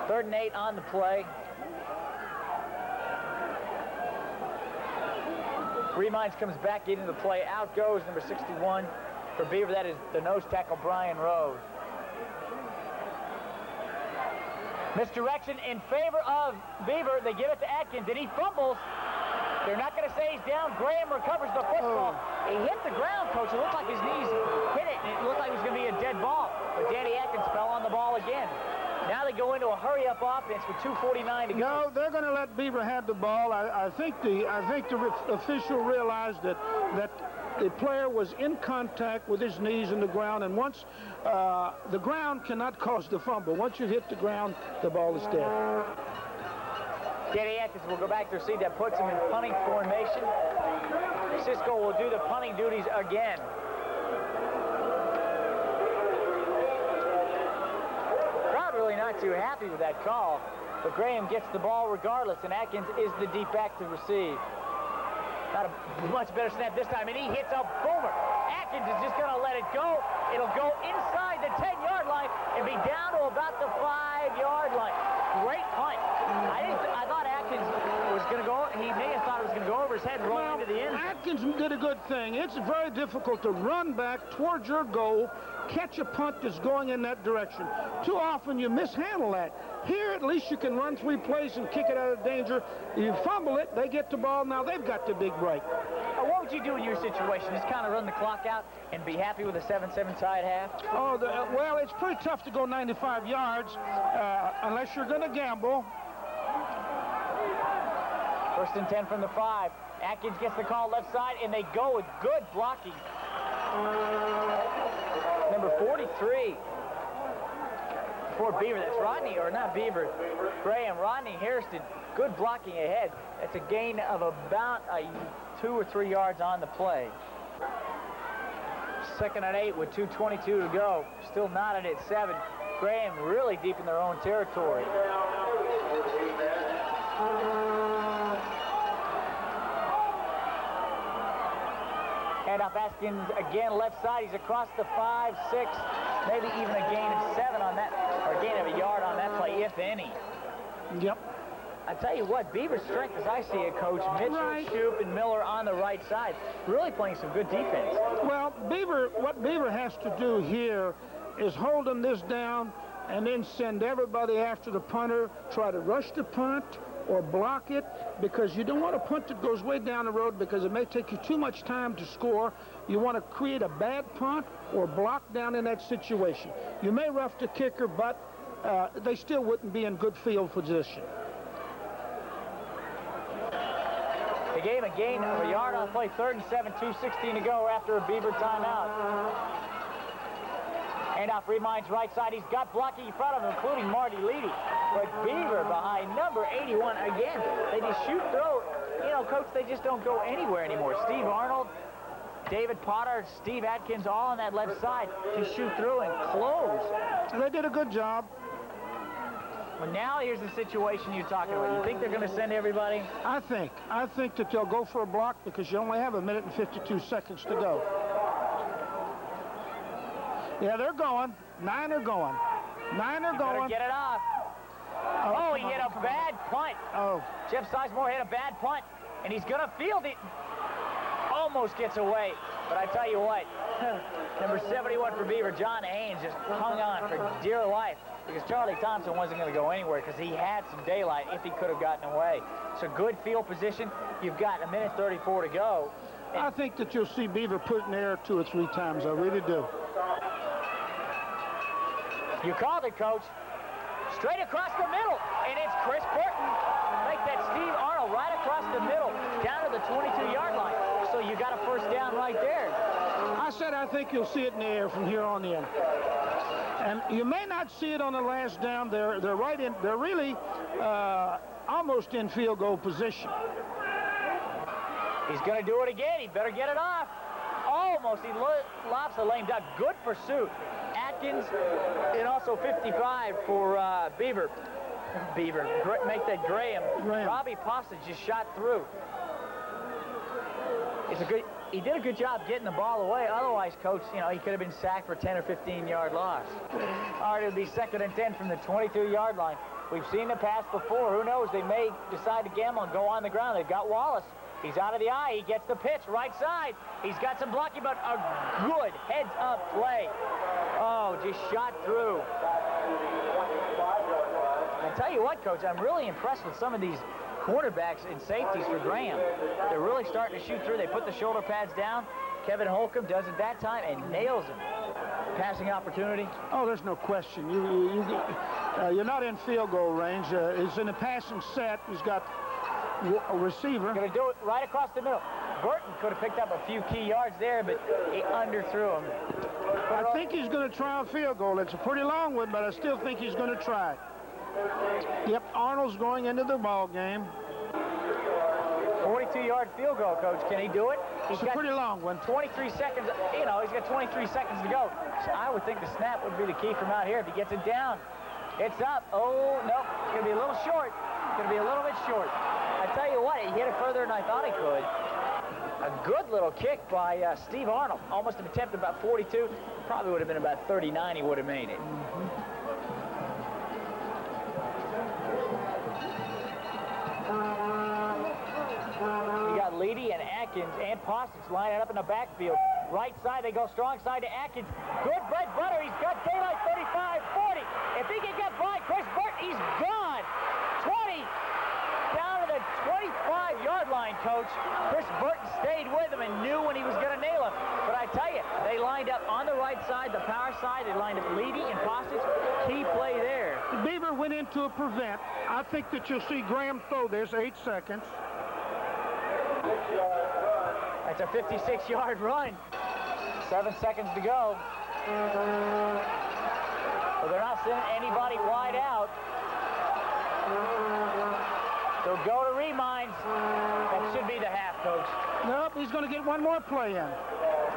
3rd and 8 on the play. Remines comes back into the play. Out goes number 61 for Beaver. That is the nose tackle, Brian Rose. Misdirection in favor of Beaver. They give it to Atkins, and he fumbles. They're not going to say he's down. Graham recovers the football. He hit the ground, Coach. It looked like his knees hit it, and it looked like it was going to be a dead ball. But Danny Atkins fell on the ball again. Now they go into a hurry-up offense with 2:49 to go. No, they're going to let Beaver have the ball. I think the official realized that the player was in contact with his knees in the ground, and once the ground cannot cause the fumble. Once you hit the ground, the ball is dead. Danny Atkins will go back to receive. That puts him in punting formation. Cisco will do the punting duties again. Crowd really not too happy with that call, but Graham gets the ball regardless, and Atkins is the deep back to receive. Not a much better snap this time, and he hits a boomer. Atkins is just going to let it go. It'll go inside the 10-yard line and be down to about the 5-yard line. Great punt. I thought Atkins was going to go. He may have thought it was going to go over his head and roll into the end. Atkins did a good thing. It's very difficult to run back towards your goal, catch a punt that's going in that direction. Too often you mishandle that. Here, at least you can run 3 plays and kick it out of danger. You fumble it, they get the ball. Now they've got the big break. What would you do in your situation? Just kind of run the clock out and be happy with a 7-7 tied half? Oh, well, it's pretty tough to go 95 yards unless you're going to gamble. 1st and 10 from the 5. Atkins gets the call left side, and they go with good blocking. Number 43 for Beaver. That's Rodney, or not Beaver, Graham. Rodney Hairston, good blocking ahead. That's a gain of about 2 or 3 yards on the play. 2nd and 8 with 2:22 to go. Still knotted at 7. Graham really deep in their own territory. Handoff Atkins again left side. He's across the 5, 6, maybe even a gain of 7 on that, or a gain of a yard on that play, if any. Yep. I tell you what, Beaver's strength, as I see it, Coach, Mitchell, Shoup, and Miller on the right side, really playing some good defense. Well, what Beaver has to do here is hold them this down and then send everybody after the punter, try to rush the punt or block it, because you don't want a punt that goes way down the road because it may take you too much time to score. You want to create a bad punt or block down in that situation. You may rough the kicker, but they still wouldn't be in good field position. The game a gain of a yard on play, 3rd and 7, 2:16 to go after a Beaver timeout. Handoff, Remind's right side. He's got blocking in front of him, including Marty Leedy. But Beaver behind number 81 again. They just shoot, throw. You know, Coach, they just don't go anywhere anymore. Steve Arnold, David Potter, Steve Atkins, all on that left side to shoot through and close. They did a good job. Well, now here's the situation you're talking about. You think they're going to send everybody? I think that they'll go for a block because you only have 1 minute and 52 seconds to go. Yeah, they're going. 9 are going. 9 are going. Better get it off. Oh, he hit a bad punt. Oh. Jeff Sizemore hit a bad punt, and he's going to field it. Almost gets away, but I tell you what, number 71 for Beaver, John Haynes, just hung on for dear life because Charlie Thompson wasn't going to go anywhere because he had some daylight if he could have gotten away. So good field position. You've got 1 minute 34 to go. I think that you'll see Beaver put in air 2 or 3 times. I really do. You called it, Coach. Straight across the middle, and it's Chris Burton. Make that Steve Arnold right across the middle, down to the 22-yard line. So you got a first down right there. I said I think you'll see it in the air from here on in. And you may not see it on the last down. They're right in. They're really almost in field goal position. He's going to do it again. He better get it off. Almost. He lobs the lame duck. Good pursuit. Atkins, and also 55 for Beaver. Make that Graham. Robbie Postage just shot through. He did a good job getting the ball away. Otherwise, Coach, you know, he could have been sacked for 10 or 15-yard loss. All right, it'll be 2nd and 10 from the 22-yard line. We've seen the pass before. Who knows? They may decide to gamble and go on the ground. They've got Wallace. He's out of the eye. He gets the pitch right side. He's got some blocking, but a good heads-up play. Oh, just shot through. I tell you what, Coach, I'm really impressed with some of these cornerbacks and safeties for Graham. They're really starting to shoot through. They put the shoulder pads down. Kevin Holcomb does it that time and nails him. Passing opportunity. Oh, there's no question. You're not in field goal range. He's in a passing set. He's got a receiver. Going to do it right across the middle. Burton could have picked up a few key yards there, but he underthrew him. I think he's going to try a field goal. It's a pretty long one, but I still think he's going to try it. Yep, Arnold's going into the ball game. 42-yard field goal, Coach. Can he do it? It's a pretty long one. 23 seconds. You know, he's got 23 seconds to go. So I would think the snap would be the key from out here. If he gets it down, it's up. Oh, no. It's going to be a little short. It's going to be a little bit short. I tell you what, he hit it further than I thought he could. A good little kick by Steve Arnold. Almost an attempt about 42. Probably would have been about 39. He would have made it. You got Leedy and Atkins and Postage lining up in the backfield. Right side, they go strong side to Atkins. Good bread butter. He's got daylight 35, 40. If he can get by Chris Burton, he's gone. 20. Down to the 25-yard line, Coach. Chris Burton stayed with him and knew when he was going to nail him. But I tell you, they lined up on the right side, the power side. They lined up Leedy and Postage. Key play there. Beaver went into a prevent. I think that you'll see Graham throw this 8 seconds. That's a 56-yard run. 7 seconds to go. Well, they're not sending anybody wide out. They'll go to Reminds. That should be the half, Coach. Nope, he's going to get one more play in.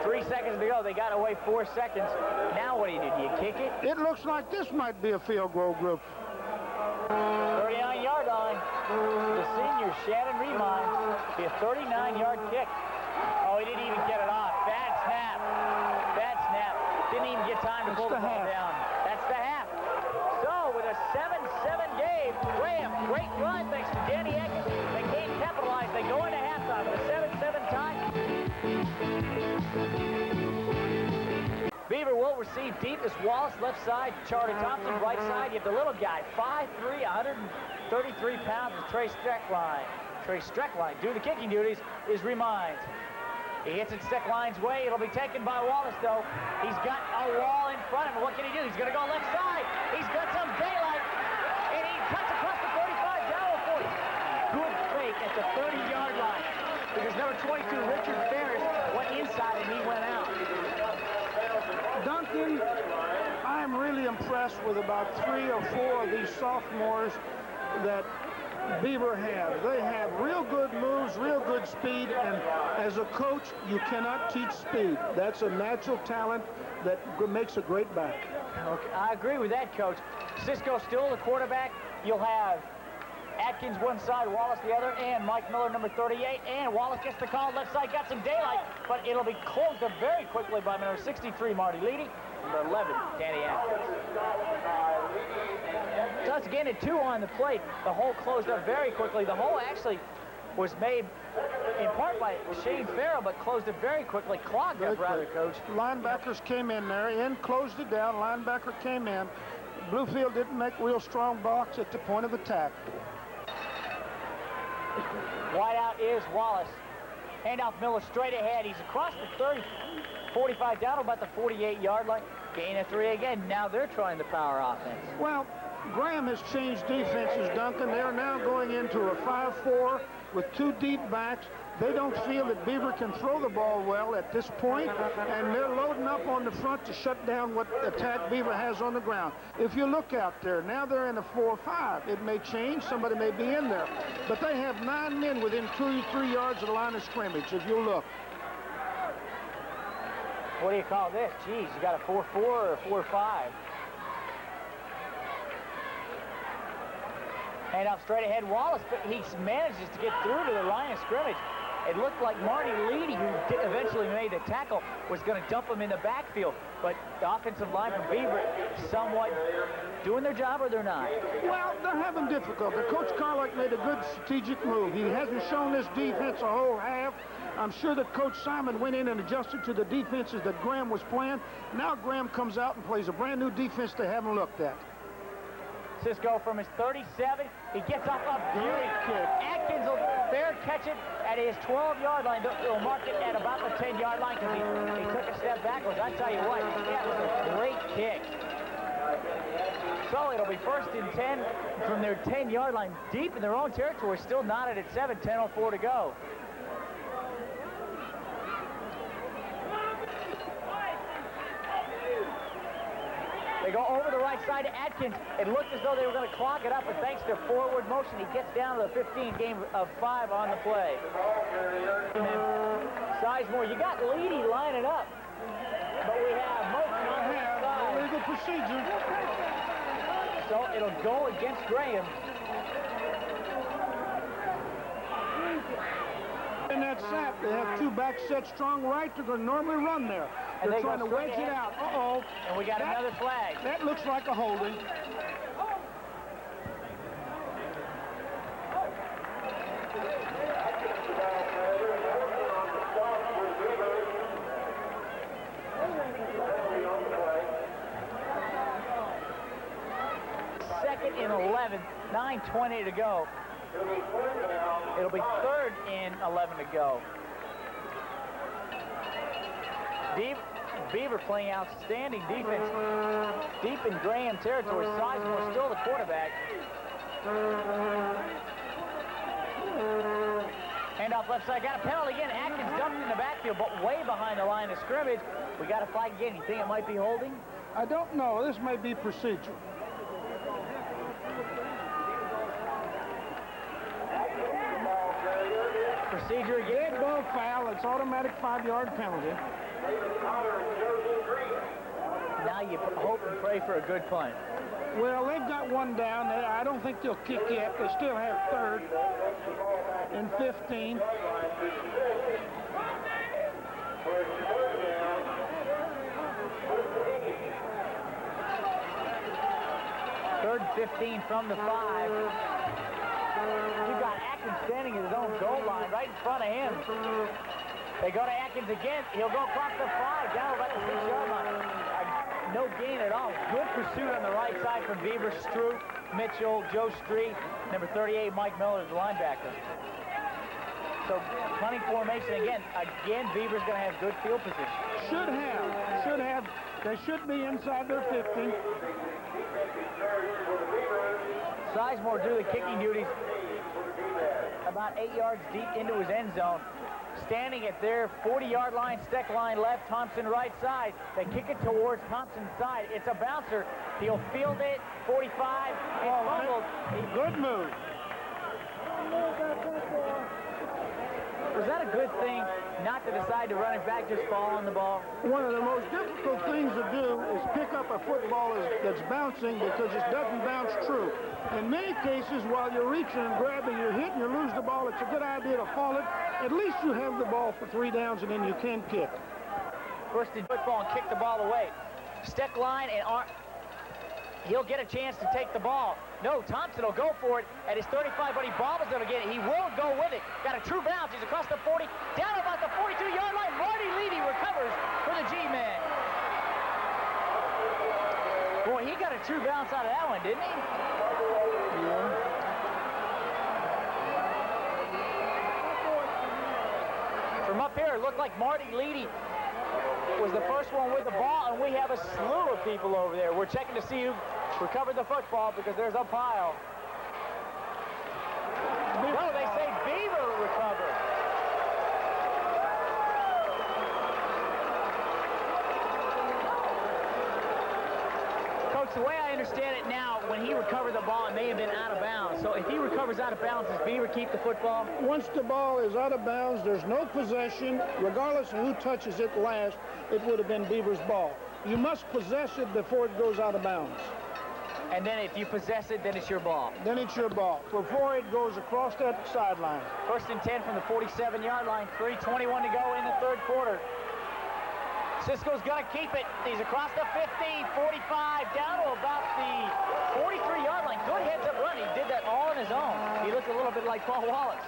3 seconds to go. They got away 4 seconds. Now what do you do? Do you kick it? It looks like this might be a field goal group. 39-yard line. The senior, Shannon Reminds. Be a 39-yard kick. Oh, he didn't even get it off. Bad snap. Bad snap. Didn't even get time to pull the ball down. That's the half. So, with a 7-7 game, Graham, great run thanks to Danny Atkins. They can't capitalize. They go into halftime with a 7-7 tie. Beaver will receive deep. This Wallace, left side. Charlie Thompson, right side. You have the little guy, 5'3", 133 pounds, with Trey Streckline. Trey Streckline, do the kicking duties, is Reminds. He hits it Streckline's way. It'll be taken by Wallace, though. He's got a wall in front of him. What can he do? He's going to go left side. He's got some daylight, and he cuts across the 35 down the 40. Good fake at the 30-yard line because number 22, Richard Ferris, went inside and he went out. Duncan, I'm really impressed with about 3 or 4 of these sophomores that Beaver have. They have real good moves, real good speed, and as a coach, you cannot teach speed. That's a natural talent that makes a great back. Okay, I agree with that, Coach. Cisco still the quarterback. You'll have Atkins one side, Wallace the other, and Mike Miller, number 38. And Wallace gets the call left side, got some daylight, but it'll be closed up very quickly by number 63, Marty Leedy, number 11, Danny Atkins. So it's again at 2 on the plate. The hole closed up very quickly. The hole actually was made in part by Shane Farrell, but closed it very quickly. Clogged up, rather, Coach. Linebackers came in there and closed it down. Linebacker came in. Bluefield didn't make real strong blocks at the point of attack. Wide out is Wallace. Handoff Miller straight ahead. He's across the 30, 45 down about the 48-yard line. Gain of 3 again. Now they're trying the power offense. Well, Graham has changed defenses, Duncan. They're now going into a 5-4 with 2 deep backs. They don't feel that Beaver can throw the ball well at this point, and they're loading up on the front to shut down what attack Beaver has on the ground. If you look out there, now they're in a 4-5. It may change. Somebody may be in there. But they have 9 men within 2-3 yards of the line of scrimmage, if you look. What do you call this? Geez, you got a 4-4 or a 4-5? Handoff straight ahead, Wallace, but he manages to get through to the line of scrimmage. It looked like Marty Leedy, who eventually made the tackle, was going to dump him in the backfield. But the offensive line from Beaver somewhat doing their job, or they're not? Well, they're having difficulty. Coach Carlock made a good strategic move. He hasn't shown this defense a whole half. I'm sure that Coach Simon went in and adjusted to the defenses that Graham was playing. Now Graham comes out and plays a brand new defense they haven't looked at. Cisco from his 37, he gets off a beauty kick. Atkins will fair catch it at his 12-yard line. He'll mark it at about the 10-yard line because he took a step backwards. I tell you what, that was a great kick. So it'll be 1st and 10 from their 10-yard line, deep in their own territory, still knotted at 7, 10:04 to go. They go over the right side to Atkins. It looked as though they were going to clog it up, but thanks to forward motion, he gets down to the 15, game of 5 on the play. Sizemore, you got Leedy lining up, but we have motion on the side. Illegal procedure. So it'll go against Graham. In that sap, they have 2 backs set strong right. They're going to normally run there. And They're they trying go to wedge straight it ahead. out. Uh-oh. And we got another flag. That looks like a holding. Second and 11, 9:20 to go. It'll be 3rd and 11 to go. Beaver playing outstanding defense deep in Graham territory. Sizemore still the quarterback. Handoff left side, got a penalty again. Atkins dumped in the backfield, but way behind the line of scrimmage. We got a flag again. You think it might be holding? I don't know. This may be procedure. Procedure again. Dead ball foul. It's automatic 5-yard penalty. Now you hope and pray for a good punt. Well, they've got 1 down. I don't think they'll kick yet. They still have 3rd and 15. Third and 15 from the 5. You've got Atkins standing at his own goal line right in front of him. They go to Atkins again. He'll go across the 5, down about the 6-yard line. No gain at all. Good pursuit on the right side from Beaver, Stroop, Mitchell, Joe Street, number 38, Mike Miller, the linebacker. So punting formation again. Beaver's going to have good field position. Should have. They should be inside their 50. Sizemore do the kicking duties about 8 yards deep into his end zone. Standing at their 40-yard line, Steck line left, Thompson right side. They kick it towards Thompson's side. It's a bouncer. He'll field it, 45, it's fumbled. Good move. Was that a good thing not to decide to run it back, just fall on the ball? One of the most difficult things to do is pick up a football that's bouncing because it doesn't bounce true. In many cases, while you're reaching and grabbing, you're hitting, you lose the ball. It's a good idea to fall it. At least you have the ball for 3 downs, and then you can kick. First in football and kick the ball away. Steck line and he'll get a chance to take the ball. No, Thompson will go for it at his 35, but he bobbles it again. He won't go with it. Got a true bounce. He's across the 40, down about the 42-yard line. Marty Levy recovers for the G-Man. Boy, he got a true bounce out of that one, didn't he? Yeah. From up here, it looked like Marty Leedy was the first one with the ball, and we have a slew of people over there. We're checking to see who recovered the football because there's a pile. No, they say Beaver recovered. Coach, the way I understand it now, when he recovered the ball, it may have been out of bounds. So if he recovers out of bounds, does Beaver keep the football? Once the ball is out of bounds, there's no possession. Regardless of who touches it last, it would have been Beaver's ball. You must possess it before it goes out of bounds. And then if you possess it, then it's your ball. Then it's your ball, before it goes across that sideline. First and 10 from the 47-yard line, 3:21 to go in the third quarter. Cisco's going to keep it. He's across the 50, 45, down to about the 43-yard line. Good heads-up run. He did that all on his own. He looked a little bit like Paul Wallace.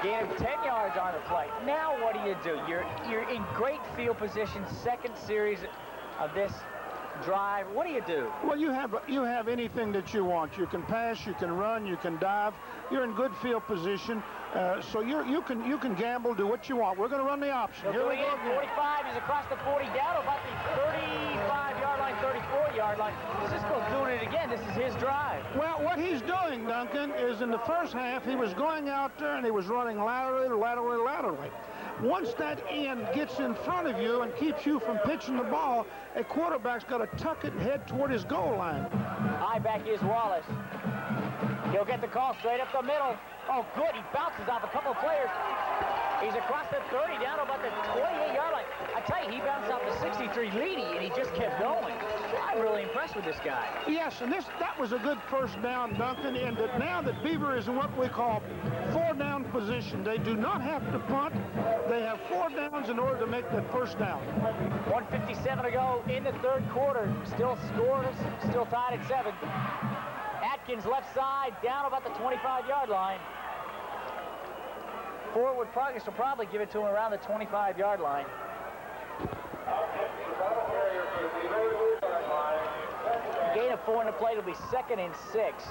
Gain of 10 yards on the play. Now what do? You're in great field position, second series of this drive. What do you do? Well, you have anything that you want. You can pass, you can run, you can dive. You're in good field position, so you can gamble, do what you want. We're going to run the option. Here we go again. 45 is across the 40, down to about the 35-yard line, 34-yard line. Cisco's doing it again. This is his drive. Well, what he's doing, Duncan, is in the first half he was going out there and he was running laterally. Once that end gets in front of you and keeps you from pitching the ball, a quarterback's got to tuck it and head toward his goal line. High back is Wallace. He'll get the call straight up the middle. Oh, good. He bounces off a couple of players. He's across the 30, down to about the 28-yard line. I tell you, he bounced off the 63 Leedy, and he just kept going. I'm really impressed with this guy. Yes, and that was a good first down, Duncan, and that now that Beaver is in what we call 4-down position. They do not have to punt. They have 4 downs in order to make that first down. 1:57 to go in the third quarter. Still scoreless, still tied at 7. Atkins left side, down about the 25-yard line. Forward progress will probably give it to him around the 25-yard line. Gain of 4 in the play. It'll be 2nd and 6.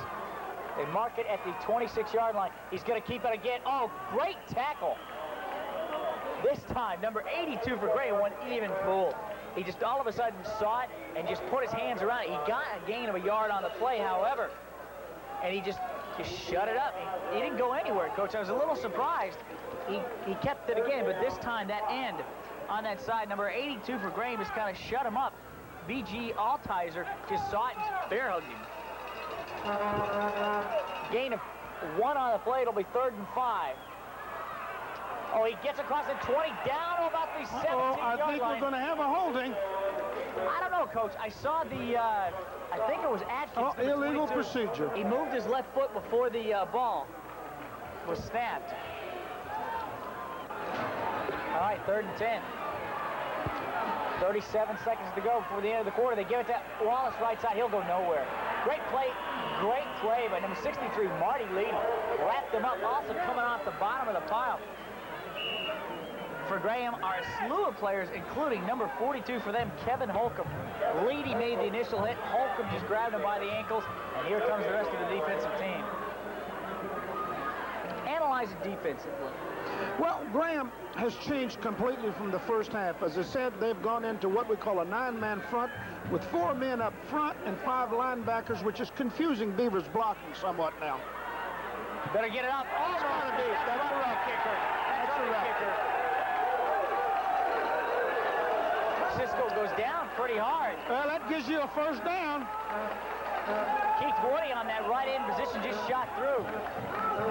They mark it at the 26-yard line. He's going to keep it again. Oh, great tackle. This time, number 82 for Gray, one even fool. He just all of a sudden saw it and just put his hands around it. He got a gain of a yard on the play, however, and he just shut it up. He didn't go anywhere, Coach. I was a little surprised. He kept it again, but this time that end on that side, number 82 for Graham, just kind of shut him up. B.G. Altizer just saw it and bear hugged him. Gain of 1 on the play. It'll be 3rd and 5. Oh, he gets across the 20, down to about the 17-yard line. I think we're going to have a holding. I don't know, Coach. I saw the, I think it was Atkins. Oh, illegal procedure. He moved his left foot before the ball was snapped. All right, 3rd and 10. 37 seconds to go before the end of the quarter. They give it to Wallace right side. He'll go nowhere. Great play by number 63, Marty Lee. Wrapped him up, also coming off the bottom of the pile. For Graham are a slew of players, including number 42 for them, Kevin Holcomb. Leedy made the initial hit. Holcomb just grabbed him by the ankles, and here comes the rest of the defensive team. scheme-wise and defensively? Well, Graham has changed completely from the first half. As I said, they've gone into what we call a 9-man front with 4 men up front and 5 linebackers, which is confusing Beavers blocking somewhat now. Better get it up. Oh, That's gotta be. That's a rough kicker. That's a rough kicker. Cisco goes down pretty hard. Well, that gives you a first down. Keith Woody on that right end position just shot through.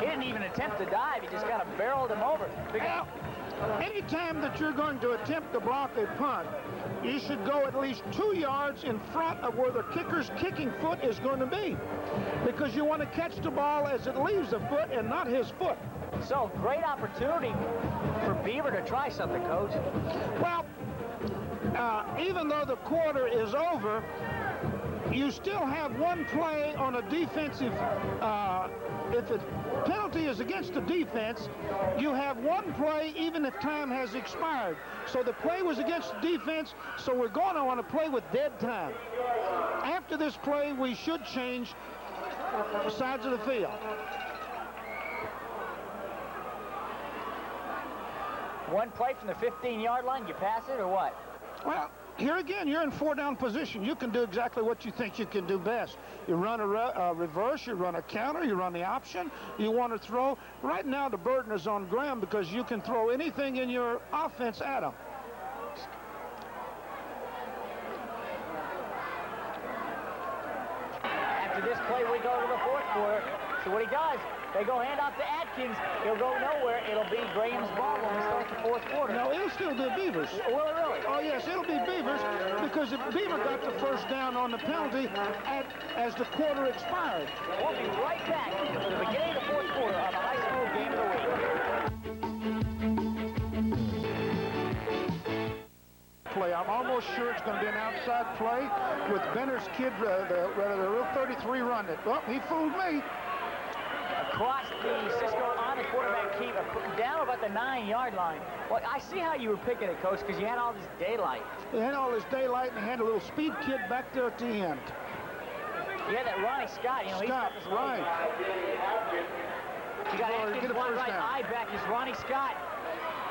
He didn't even attempt to dive. He just kind of barreled him over. Now, anytime that you're going to attempt to block a punt, you should go at least 2 yards in front of where the kicker's kicking foot is going to be, because you want to catch the ball as it leaves the foot and not his foot. So, great opportunity for Beaver to try something, Coach. Well, even though the quarter is over, you still have one play on a defensive, if the penalty is against the defense, you have one play even if time has expired. So the play was against the defense, so we're going to want to play with dead time. After this play, we should change sides of the field. One play from the 15-yard line, you pass it or what? Well, here again, you're in 4-down position. You can do exactly what you think you can do best. You run a reverse, you run a counter, you run the option, you want to throw. Right now, the burden is on Graham because you can throw anything in your offense at him. After this play, we go to the fourth quarter. So what he does, they go hand off to Atkins. He'll go nowhere. It'll be Graham's ball when we start the fourth quarter. No, it'll still be Beavers. Will it really? Oh, yes, it'll be Beavers because if Beaver got the first down on the penalty as the quarter expired. We'll be right back to the beginning of the fourth quarter on the high school game of the week. Play. I'm almost sure it's going to be an outside play with Benner's kid, the real 33 run it. Well, he fooled me. Across the Cisco on the quarterback keep, down about the 9-yard line. Well, I see how you were picking it, Coach, because you had all this daylight. He had all this daylight and he had a little speed kid back there at the end. You had that Ronnie Scott, you know, Scott, he's got this right. You got Atkins, get a one first right down. eye back is Ronnie Scott.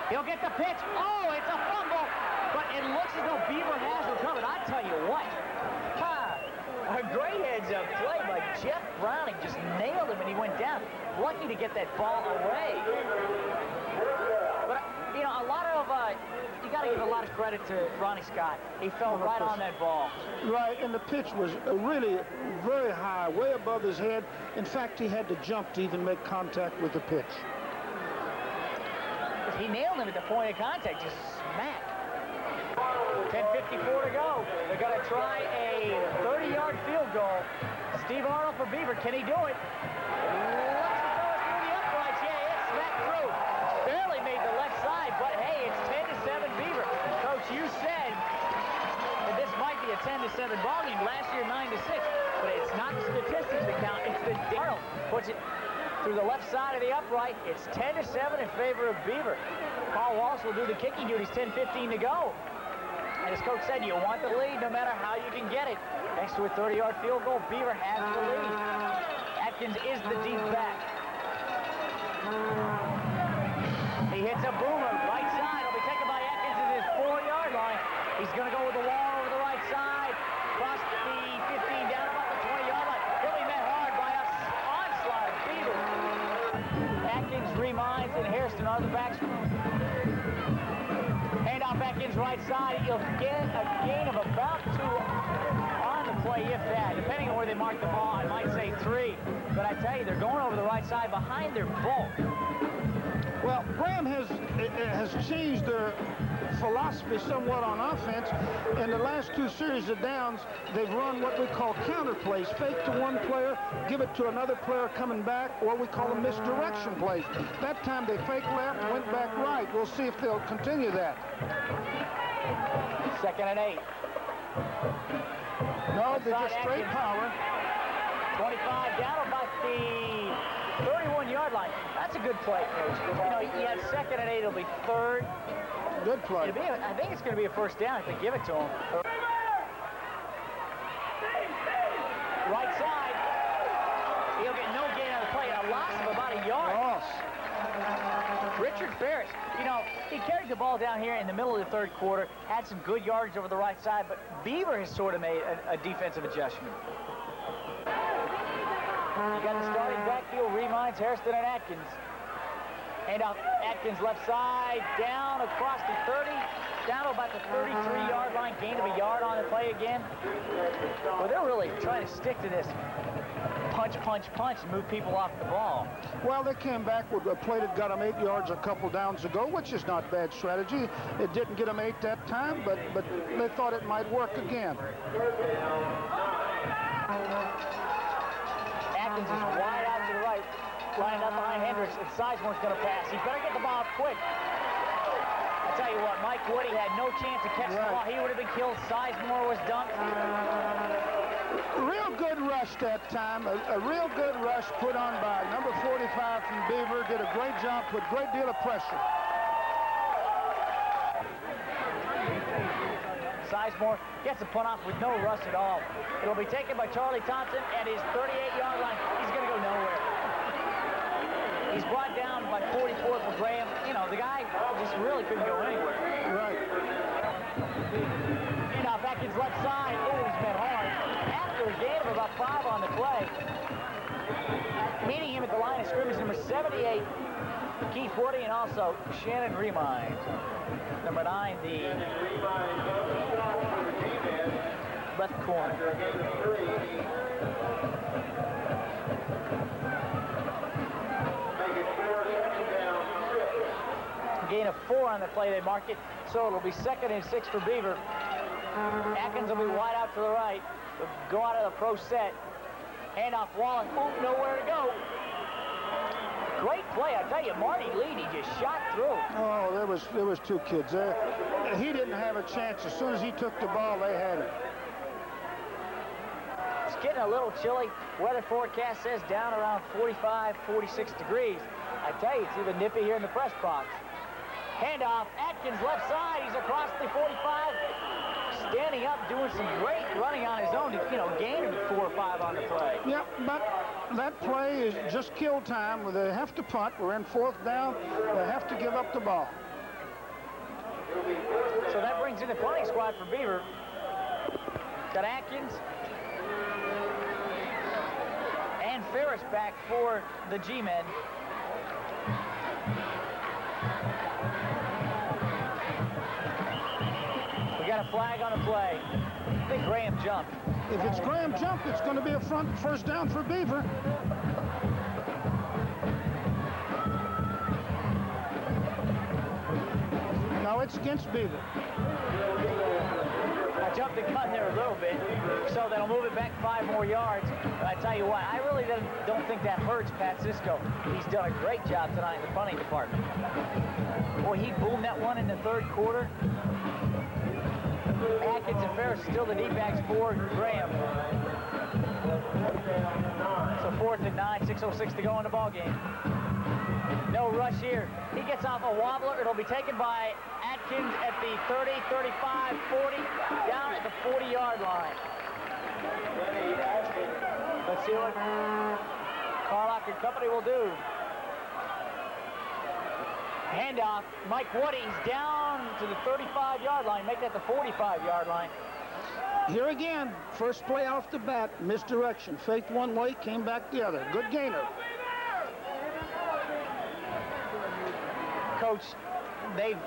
He'll get the pitch. Oh, it's a fumble. But it looks as though Beaver has recovered. I tell you what. A great heads-up play by Jeff Browning. Just nailed him and he went down. Lucky to get that ball away. But, you know, a lot of, you got to give a lot of credit to Ronnie Scott. He fell right on that ball. Right, and the pitch was really very high, way above his head. In fact, he had to jump to even make contact with the pitch. He nailed him at the point of contact, just smack. 10:54 to go. They're going to try a 30-yard field goal. Steve Arnold for Beaver. Can he do it? Looks to throw it through the uprights. Yeah, it smacked through. Barely made the left side, but hey, it's 10-7 Beaver. Coach, you said that this might be a 10-7 ball game. Last year, 9-6. But it's not the statistics that count. It's the Arnold puts it through the left side of the upright. It's 10-7 in favor of Beaver. Paul Wallace will do the kicking duties. 10:15 to go. And as Coach said, you want the lead no matter how you can get it. Thanks to a 30-yard field goal, Beaver has the lead. Atkins is the deep back. He hits a boomer, right side. It'll be taken by Atkins at his 4-yard line. He's going to go with the wall over the right side. Across the 15, down about the 20-yard line. He'll be met hard by a onslaught of Beaver. Atkins reminds and Hairston on the backs. Handoff Atkins right side. He'll get a gain of about 2 on the play, if that. Depending on where they mark the ball, I might say 3. But I tell you, they're going over the right side behind their bulk. Well, Graham has changed their philosophy somewhat on offense. In the last 2 series of downs, they've run what we call counter plays. Fake to one player, give it to another player coming back, or we call them misdirection plays. That time they fake left, went back right. We'll see if they'll continue that. 2nd and 8. No, they're just straight power. 25 down about the 31-yard line. That's a good play, Coach. You know, he had 2nd and 8. It'll be 3rd. Good play. I think it's going to be a first down if they give it to him. Right side. He'll get no gain on the play. A loss of about a yard. Loss. Richard Ferris, you know, he carried the ball down here in the middle of the third quarter, had some good yardage over the right side, but Beaver has sort of made a defensive adjustment. You got the starting backfield, reminds Harrison and Atkins. And off Atkins left side, down across the 30, down to about the 33-yard line, gain of a yard on the play again. Well, they're really trying to stick to this punch, punch, punch, and move people off the ball. Well, they came back with a play that got them 8 yards a couple downs ago, which is not bad strategy. It didn't get them 8 that time, but they thought it might work again. Atkins is wide out to the right, lining up behind Hendricks, and Sizemore's going to pass. He better get the ball up quick. I'll tell you what, Mike Woody had no chance to catch the ball. He would have been killed. Sizemore was dumped. Real good rush that time. A real good rush put on by number 45 from Beaver. Did a great job, put a great deal of pressure. Sizemore gets a punt off with no rush at all. It'll be taken by Charlie Thompson at his 38-yard line. He's going to go nowhere. He's brought down by 44 for Graham. You know, the guy just really couldn't go anywhere. Right. And off Atkins' left side. Oh, he's been hard. After a gain of about 5 on the play. Meeting him at the line of scrimmage, number 78, Keith Woody, and also Shannon Remind. Number 9, the left corner. Gain of 4 on the play, they mark it. So it'll be 2nd and 6 for Beaver. Atkins will be wide out to the right. They'll go out of the pro set. Hand off Wallace. Oh, nowhere to go. Great play, I tell you. Marty Lead, he just shot through. Oh, there was 2 kids there. He didn't have a chance. As soon as he took the ball, they had it. It's getting a little chilly. Weather forecast says down around 45, 46 degrees. I tell you, it's even nippy here in the press box. Handoff, Atkins left side. He's across the 45. Standing up, doing some great running on his own to, you know, gain 4 or 5 on the play. Yeah, but that play is just kill time. They have to punt. We're in 4th down. They have to give up the ball. So that brings in the punting squad for Beaver. Got Atkins and Ferris back for the G-men. We got a flag on the play. I think Graham jumped. If it's Graham jump, it's going to be a first down for Beaver. No, it's against Beaver. I jumped the gun there a little bit, so that'll move it back 5 more yards. But I tell you what, I really don't think that hurts Pat Cisco. He's done a great job tonight in the punting department. Boy, he boomed that one in the 3rd quarter. Atkins and Ferris still the D-backs for Graham. So 4th and 9, 6:06 to go in the ball game. No rush here. He gets off a wobbler. It'll be taken by Atkins at the 30, 35, 40, down at the 40-yard line. Let's see what Carlock and company will do. Handoff, Mike Woody, he's down to the 35-yard line, make that the 45-yard line. Here again, first play off the bat, misdirection. Faked one way, came back the other. Good gainer. Coach, they've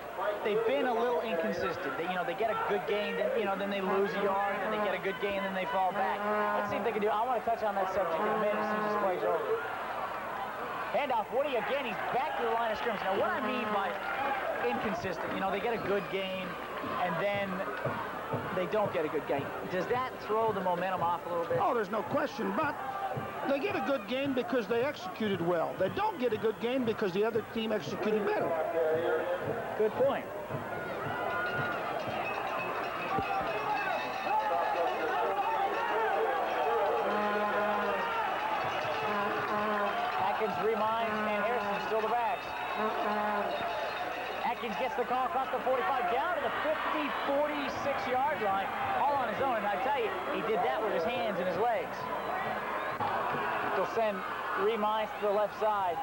been a little inconsistent. They get a good gain, then they lose a yard, then they get a good gain, then they fall back. Let's see if they can do. I want to touch on that subject in a minute as soon as this play's over. Handoff, Woody again, he's back to the line of scrimmage. Now, what I mean by inconsistent, they get a good gain, and then they don't get a good gain. Does that throw the momentum off a little bit? Oh, there's no question, but they get a good game because they executed well. They don't get a good game because the other team executed better. Good point. Atkins reminds, and Harrison still the backs. Atkins gets the call across the 45, down to the 50, 46-yard line, all on his own. And I tell you, he did that with his hands and his legs. They'll send Reminds to the left side.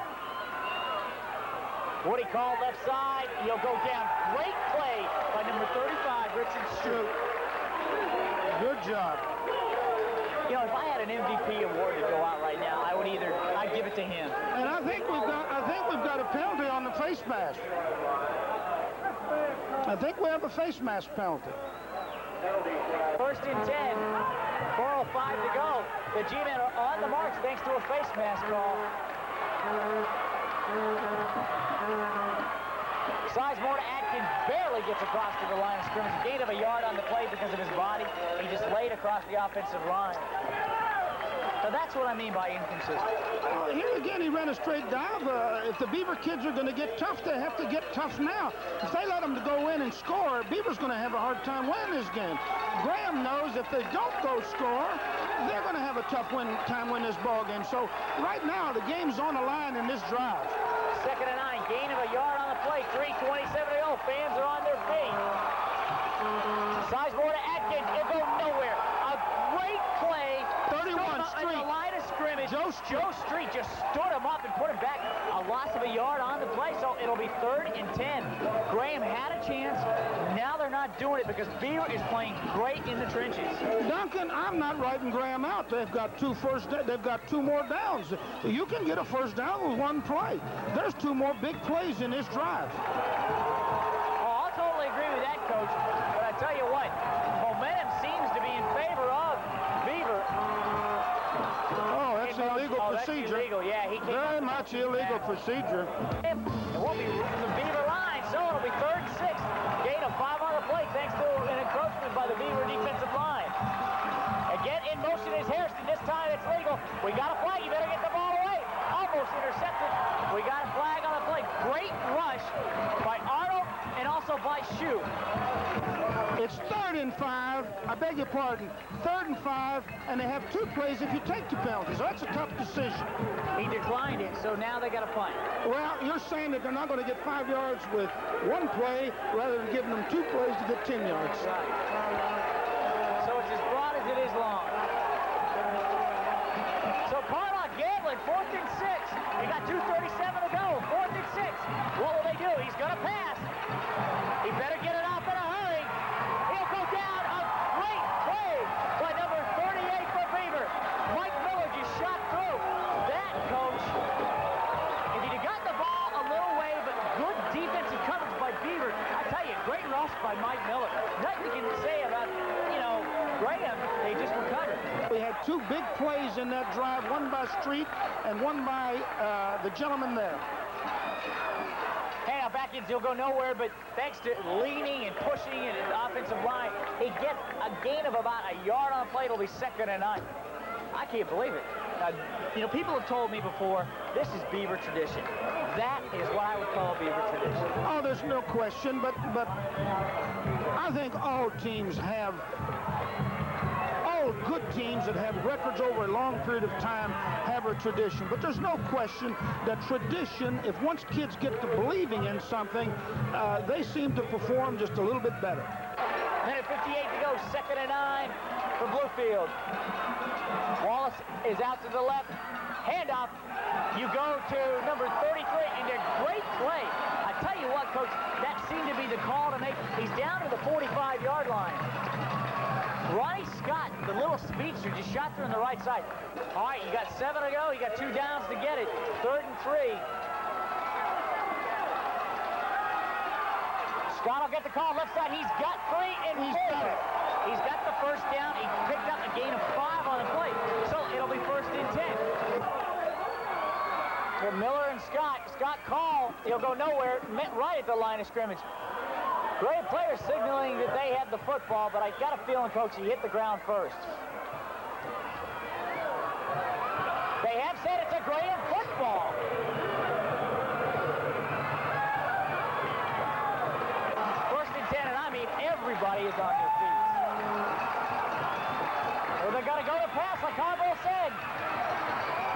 Woody called left side. He'll go down. Great play by number 35, Richard Shute. Good job. You know, if I had an MVP award to go out right now, I'd give it to him. And I think we've got a penalty on the face mask. I think we have a face mask penalty. First and 10. 4:05 to go. The G-men are on the marks thanks to a face mask call. Sizemore to Atkins barely gets across to the line of scrimmage. Gain of a yard on the play because of his body. He just laid across the offensive line. So that's what I mean by inconsistent. Here again, he ran a straight dive. If the Beaver kids are going to get tough, they have to get tough now. If they let them to go in and score, Beaver's going to have a hard time winning this game. Graham knows if they don't go score, they're going to have a tough time win this ball game. So right now, the game's on the line in this drive. 2nd and 9, gain of a yard on the play. 3:27 to go. Fans are on their feet. Sizemore to Atkins. It'll go nowhere. A great play. 31 Street. In the line of scrimmage. Joe Street just stood him up and put him back. A loss of a yard on the play, so it'll be 3rd and 10. Graham had a chance. Now they're not doing it because Beaver is playing great in the trenches. Duncan, I'm not writing Graham out. They've got two more downs. You can get a first down with one play. There's 2 more big plays in this drive. Oh, I'll totally agree with that, Coach. But I tell you what, momentum seems to be in favor of Beaver. Oh, that's illegal procedure. That's illegal. Yeah, he came very much illegal procedure. It won't be from the Beaver line, so it'll be 3rd and 6. Gain of 5 on the play thanks to an encroachment by the Beaver defensive line. Again, in motion is Hairston. This time it's legal. We got a flag. You better get the ball away. Almost intercepted. We got a flag on the play. Great rush by Arnold and also by Shue. It's 3rd and 5. I beg your pardon. 3rd and 5, and they have 2 plays if you take the penalty. So that's a tough decision. He declined it, so now they got a punt. Well, you're saying that they're not going to get 5 yards with 1 play rather than giving them 2 plays to get 10 yards. Right. So it's as broad as it is long. So Carlock gambling, 4th and 6. They got 2:37 to go. 4th and 6. What will they do? He's going to pass. He better get it off in a hurry. He'll go down. A great play by number 38 for Beaver. Mike Miller just shot through. That, Coach, if he'd have got the ball a little way, but good defensive coverage by Beaver, I tell you, great rush by Mike Miller. Nothing you can say about, Graham. They just were covered. We had 2 big plays in that drive, one by Street and one by the gentleman there. Hey, now back in, he'll go nowhere, but thanks to leaning and pushing and the offensive line, he gets a gain of about a yard on the play. It'll be 2nd and 9. I can't believe it. People have told me before, this is Beaver tradition. That is what I would call Beaver tradition. Oh, there's no question, but I think all good teams that have records over a long period of time have a tradition. But there's no question that tradition, if once kids get to believing in something, they seem to perform just a little bit better. Minute 58 to go, 2nd and 9 for Bluefield. Wallace is out to the left. Handoff. You go to number 33, and a great play. I tell you what, Coach, that seemed to be the call to make. He's down to the 45-yard line. Ronnie Scott, the little speedster, just shot through on the right side. All right, you got 7 to go. You got 2 downs to get it. 3rd and 3. Scott will get the call left side. He's got 3 and 4. He's got the first down. He picked up a gain of 5 on the play. So it'll be 1st and 10. For Miller and Scott. Scott call. He'll go nowhere. Right at the line of scrimmage. Great players signaling that they have the football, but I got a feeling, Coach, he hit the ground first. They have said it's a Graham football. First and 10, and I mean everybody is on their feet. Well, they're going to go to pass, like Harbaugh said.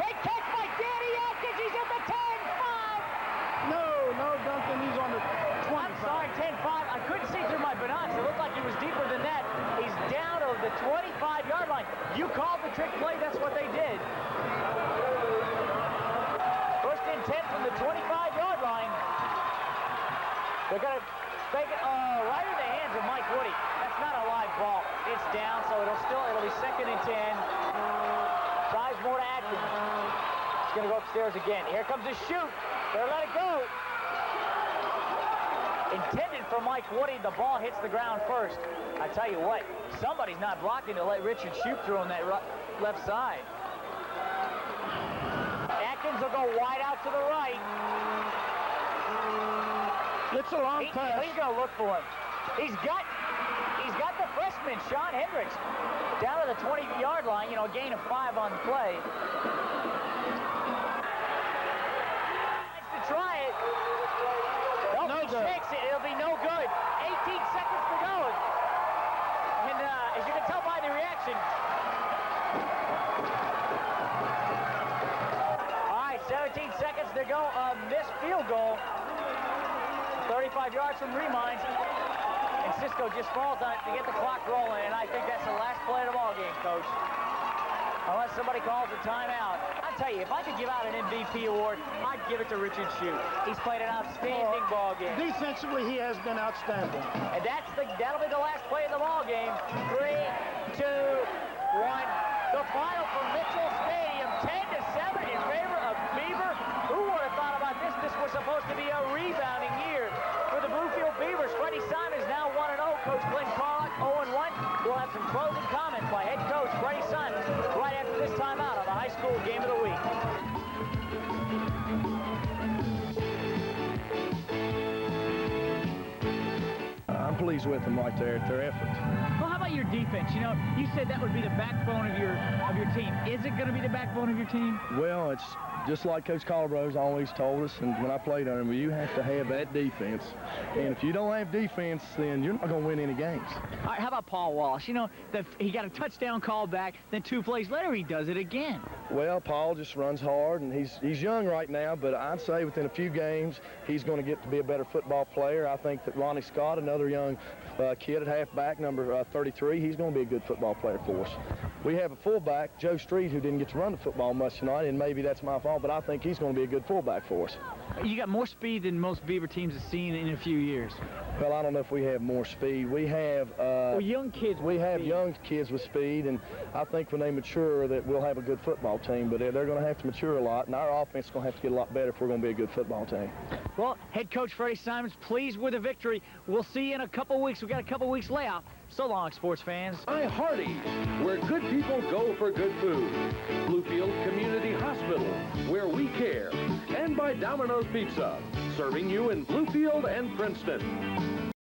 Great catch by Danny Atkins. He's at the 10-5. No, Duncan, he's on the 25. I'm sorry, 10-5. I couldn't see through my binocs. It looked like he was deeper than that. He's down to the 25-yard line. You called the trick play. That's what they did. First and 10 from the 25-yard line. They're going to fake it. Oh, right in the hands of Mike Woody. That's not a live ball. It's down, so it'll be 2nd and 10. Tries more to Atkins. It's going to go upstairs again. Here comes the shoot. They're let it go. Intended for Mike Woody. The ball hits the ground first. I tell you what, somebody's not blocking to let Richard shoot through on that left side. Atkins will go wide out to the right. It's a long pass. He's going to look for him. He's got the freshman, Sean Hendricks, down to the 20-yard line, a gain of 5 on the play. Tries to try it. Nope, he shakes it. It'll be no good. 18 seconds to go. And as you can tell by the reaction. All right, 17 seconds to go. A missed field goal. 35 yards from Remines. And Cisco just falls on it to get the clock rolling, and I think that's the last play of the ball game, Coach. Unless somebody calls a timeout. I tell you, if I could give out an MVP award, I'd give it to Richard Shute. He's played an outstanding ball game. Defensively, he has been outstanding. And that'll be the last play of the ball game. 3, 2, 1. The final from Mitchell Stadium, 10-7 in favor of Beaver. Who would have thought about this? This was supposed to be a rebounding year for the Bluefield Beavers. Freddie Simons now 1-0. Coach Glenn Carlock 0-1. We'll have some closing comments by head coach Freddie Simons right after this timeout on the high school game of the week. I'm pleased with them right there at their effort. Well, how about your defense? You said that would be the backbone of your team. Is it going to be the backbone of your team? Well, it's just like Coach Colbro's always told us, and when I played under him, you have to have that defense. And if you don't have defense, then you're not going to win any games. All right, how about Paul Wallace? He got a touchdown call back, then 2 plays later he does it again. Well, Paul just runs hard, and he's young right now, but I'd say within a few games, he's going to get to be a better football player. I think that Ronnie Scott, another young kid at halfback, number 33, he's going to be a good football player for us. We have a fullback, Joe Street, who didn't get to run the football much tonight, and maybe that's my fault, but I think he's going to be a good fullback for us. You got more speed than most Beaver teams have seen in a few years. Well, I don't know if we have more speed. We have young kids. We have young kids with speed, and I think when they mature that we'll have a good football team, but they're going to have to mature a lot, and our offense is going to have to get a lot better if we're going to be a good football team. Well, head coach Freddie Simons pleased with the victory. We'll see you in a couple weeks. We've got a couple weeks layoff. So long, sports fans. By Hardee's, where good people go for good food. Bluefield Community Hospital, where we care. And by Domino's Pizza, serving you in Bluefield and Princeton.